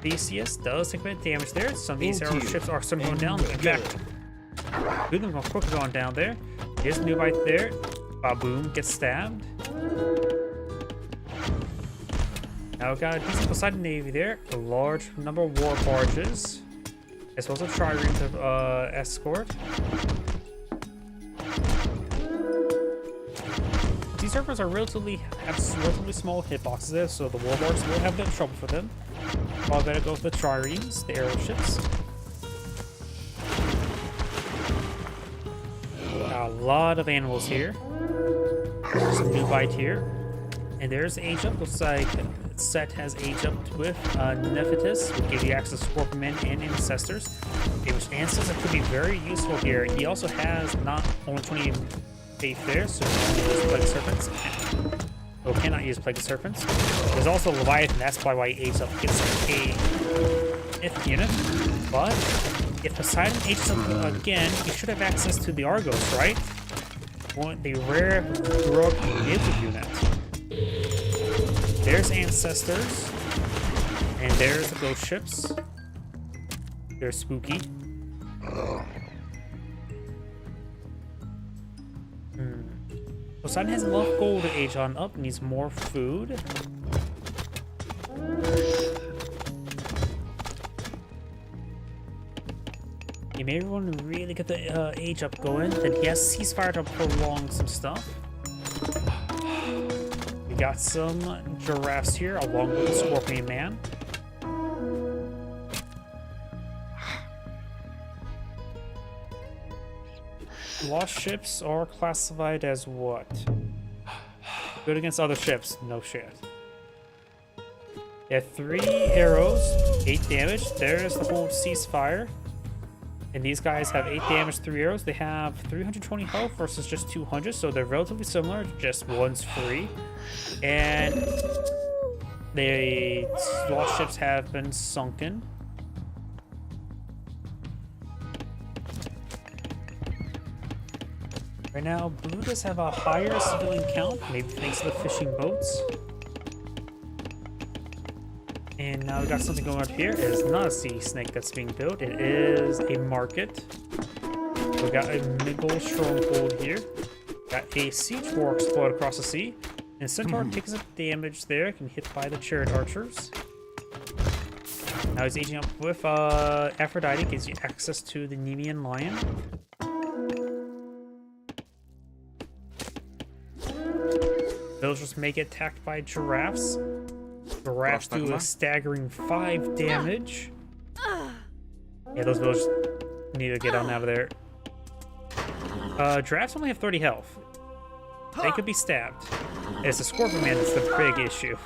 S1: Theseus does take a bit of damage there. Some of these arrow ships are some going down. In fact, two of them are quickly going down there. Here's a new bite there. Baboom gets stabbed. Now we've got a decent Poseidon Navy there. A large number of war barges. As well as a trireme to escort. These servers are have relatively small hitboxes there, so the war barges will have a bit of trouble for them. I'll better go with the triremes, the arrow ships. Got a lot of animals here. Some new bite here. And there's age up. Looks like Set has age up with Nephitis, will give you access to Scorpion and Ancestors. Which Ancestor could be very useful here. He also has not only 20 faith there, so he can use Plague Serpents. Oh, cannot use Plague Serpents. There's also Leviathan, that's probably why he ages up, gets a fifth unit. But if Poseidon ages up again, he should have access to the Argos, right? The rare heroic naval unit. There's Ancestors. And there's the ghost ships. They're spooky. Poseidon has enough gold to age on up, needs more food. He may want to really get the age up going, then he has ceasefire to prolong some stuff. We got some giraffes here, along with the Scorpion Man. Lost ships are classified as what? Good against other ships? No shit. They have 3 arrows, 8 damage. There's the whole ceasefire. And these guys have 8 damage, 3 arrows. They have 320 health versus just 200, so they're relatively similar, just one's free. And the lost ships have been sunken. Right now, Blue does have a higher civilian count, maybe thanks to the fishing boats. And now we got something going on here. It is not a sea snake that's being built, it is a market. We got a Miggle stronghold here. Got a siege war explode across the sea. And Centaur takes up damage there, can hit by the chariot archers. Now he's aging up with Aphrodite, gives you access to the Nemean lion. Villagers may get attacked by giraffes. Giraffes do a staggering 5 damage. Yeah, those villagers need to get on out of there. Giraffes only have 30 health. They could be stabbed. It's the Scorpion Man that's the big issue.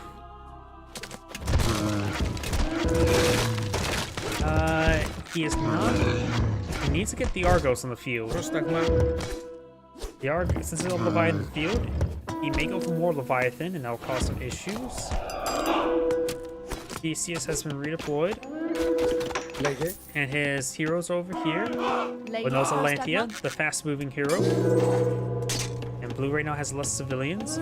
S1: He is not... He needs to get the Argos on the field. The Argos, since he's on Leviathan field, he may go for more Leviathan, and that'll cause some issues. Theseus has been redeployed. And his heroes over here. Winnows Atlantia, the fast-moving hero. And Blue right now has less civilians.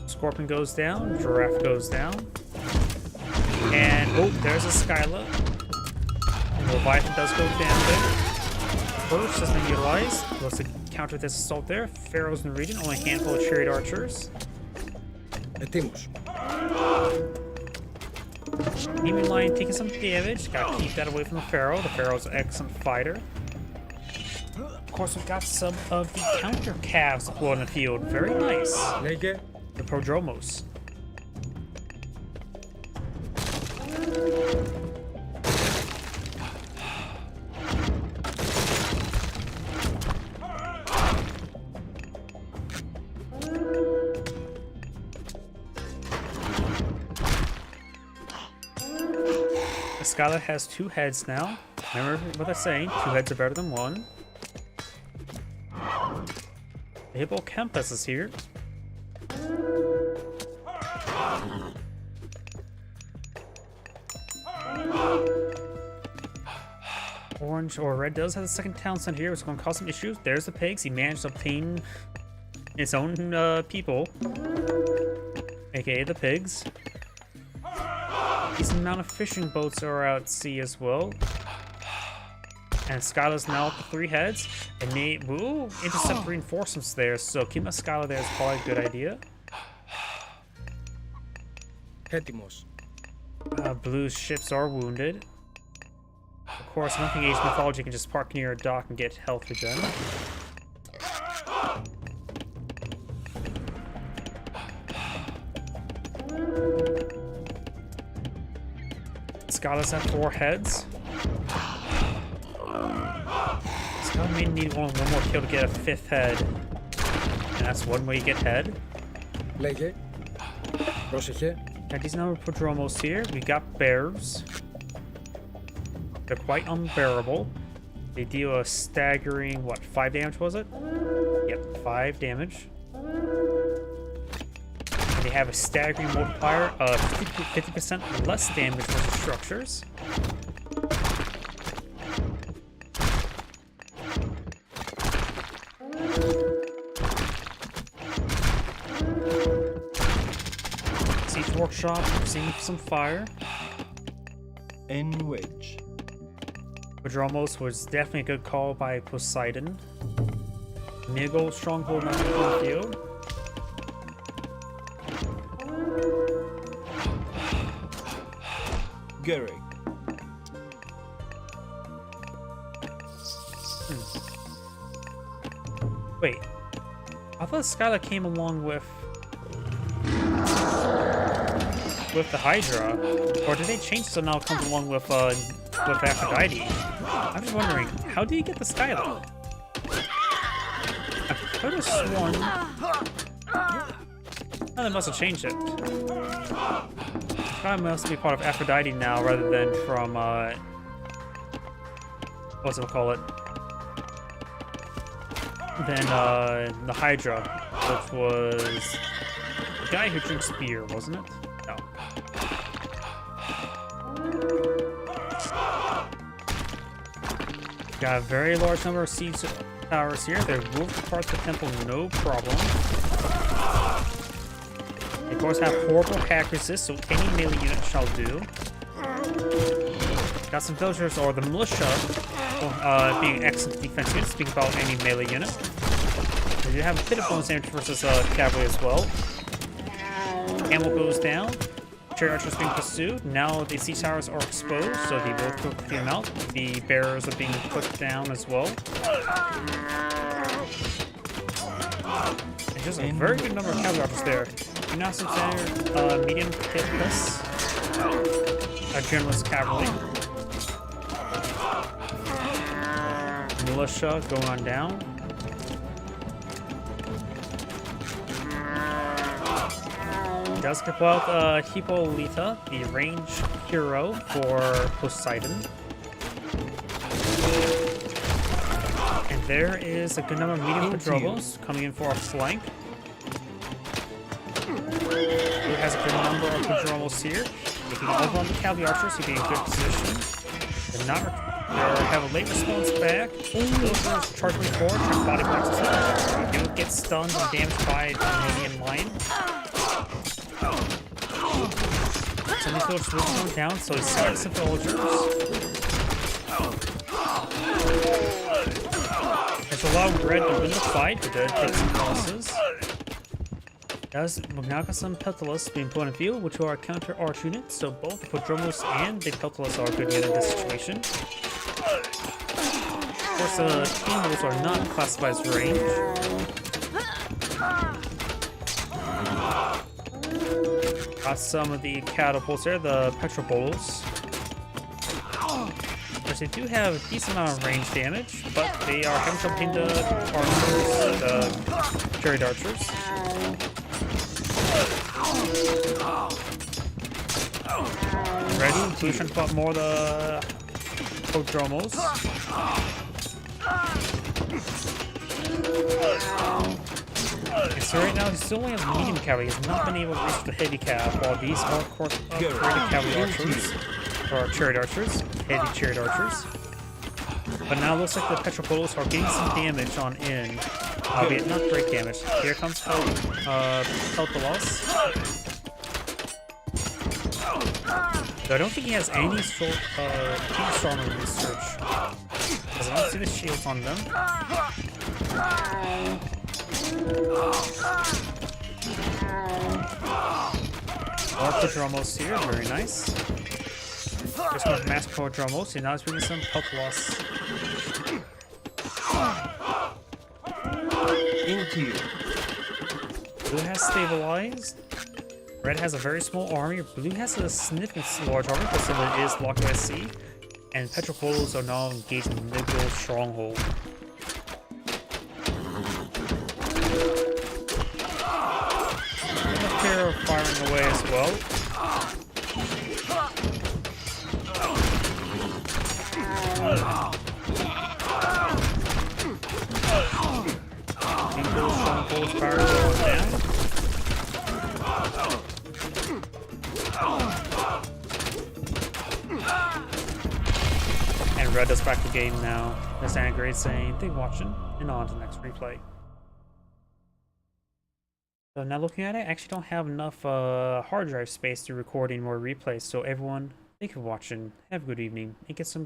S1: Scorpion goes down, Giraffe goes down. And, oh, there's a Skyla. And Leviathan does go down there. First has been utilized. Looks to counter this assault there. Pharaohs in the region, only a handful of chariot archers. Demon Lion taking some damage. Gotta keep that away from the Pharaoh. The Pharaoh's an excellent fighter. Of course, we've got some of the counter calves deployed in the field. Very nice. The Prodromos. Skyla has 2 heads now. Remember what I'm saying, 2 heads are better than 1. The Hippocampus is here. Orange or red does have the second town center here, which is going to cause some issues. There's the pigs. He managed to obtain its own people, aka the pigs. Decent amount of fishing boats are out at sea as well. And Skylar's now up to 3 heads. And they will intercept reinforcements there, so keeping a Skylar there is probably a good idea.
S3: Έτοιμος.
S1: Blue's ships are wounded. Of course, I don't think Age Mythology can just park near a dock and get health regen. Skylar's at 4 heads. Skylar may need one more kill to get a 5th head. And that's one way you get head.
S3: Λέγε. Πρόσεχε.
S1: Got these number of Prodromos here. We got bears. They're quite unbearable. They deal a staggering, what, 5 damage was it? Yep, 5 damage. And they have a staggering multiplier of 50% less damage versus structures. Siege Workshop, receiving some fire.
S4: N wedge.
S1: Prodromos was definitely a good call by Poseidon. Nigel stronghold on the field.
S4: Garrick.
S1: Wait, I thought Skylar came along with the Hydra, or did they change so now it comes along with Aphrodite? I'm just wondering, how did he get the Skylar? I could have sworn. Oh, they must have changed it. Skylar must be part of Aphrodite now, rather than from what's it call it? Than the Hydra, which was the guy who drinks beer, wasn't it? No. Got a very large number of siege towers here. They moved apart the temple, no problem. They of course have horrible hack resist, so any melee unit shall do. Got some villagers or the militia being excellent defense units, speaking about any melee unit. They do have a bit of bonus damage versus cavalry as well. Camel goes down. Chariot archers being pursued. Now the siege towers are exposed, so they will quickly them out. The bearers are being put down as well. And just a very good number of cavalry archers there. Do not consider medium hit plus a generalist cavalry. Militia going on down. Does pull out Hippolyta, the range hero for Poseidon. And there is a good number of medium Prodromos coming in for a flank. Who has a good number of Prodromos here. They can over on the cavalry archers, he'd be in a good position. They're not have a late response back. Villagers charging forward, trying body blocks. They do get stunned and damaged by the Canadian line. So these villagers will come down, so he starts the villagers. There's a lot of red to win the fight, but did take some losses. We've now got some Peltalus being put in field, which are counter arch units, so both the Prodromos and the Peltalus are good units in this situation. Of course, the Camels are not classified as range. Got some of the catapults there, the Petrobolos. Which they do have a decent amount of range damage, but they are having trouble hitting the archers, the chariot archers. Ready? Blue trying to put more of the Prodromos. Okay, so right now he still only has medium cavalry. He has not been able to reach the heavy cav, while these are of course upgraded cavalry archers, or chariot archers, heavy chariot archers. But now it looks like the Petropolos are getting some damage on in, albeit not great damage. Here comes Peltolos. Though I don't think he has any sort of huge storm research, because I don't see the shields on them. More Prodromos here, very nice. There's more mass Prodromos, and now it's bringing some Peltolos.
S4: Into you.
S1: Blue has stabilized. Red has a very small army. Blue has a significant large army, but still it is locked by sea. And Petropolos are now engaged in Miguel's stronghold. And the pair are firing away as well. Miguel's stronghold is firing down. And Red is back to game now. There's Angrade saying, "Thanks for watching," and on to the next replay. So now looking at it, I actually don't have enough hard drive space to record any more replays. So everyone, thank you for watching. Have a good evening and get some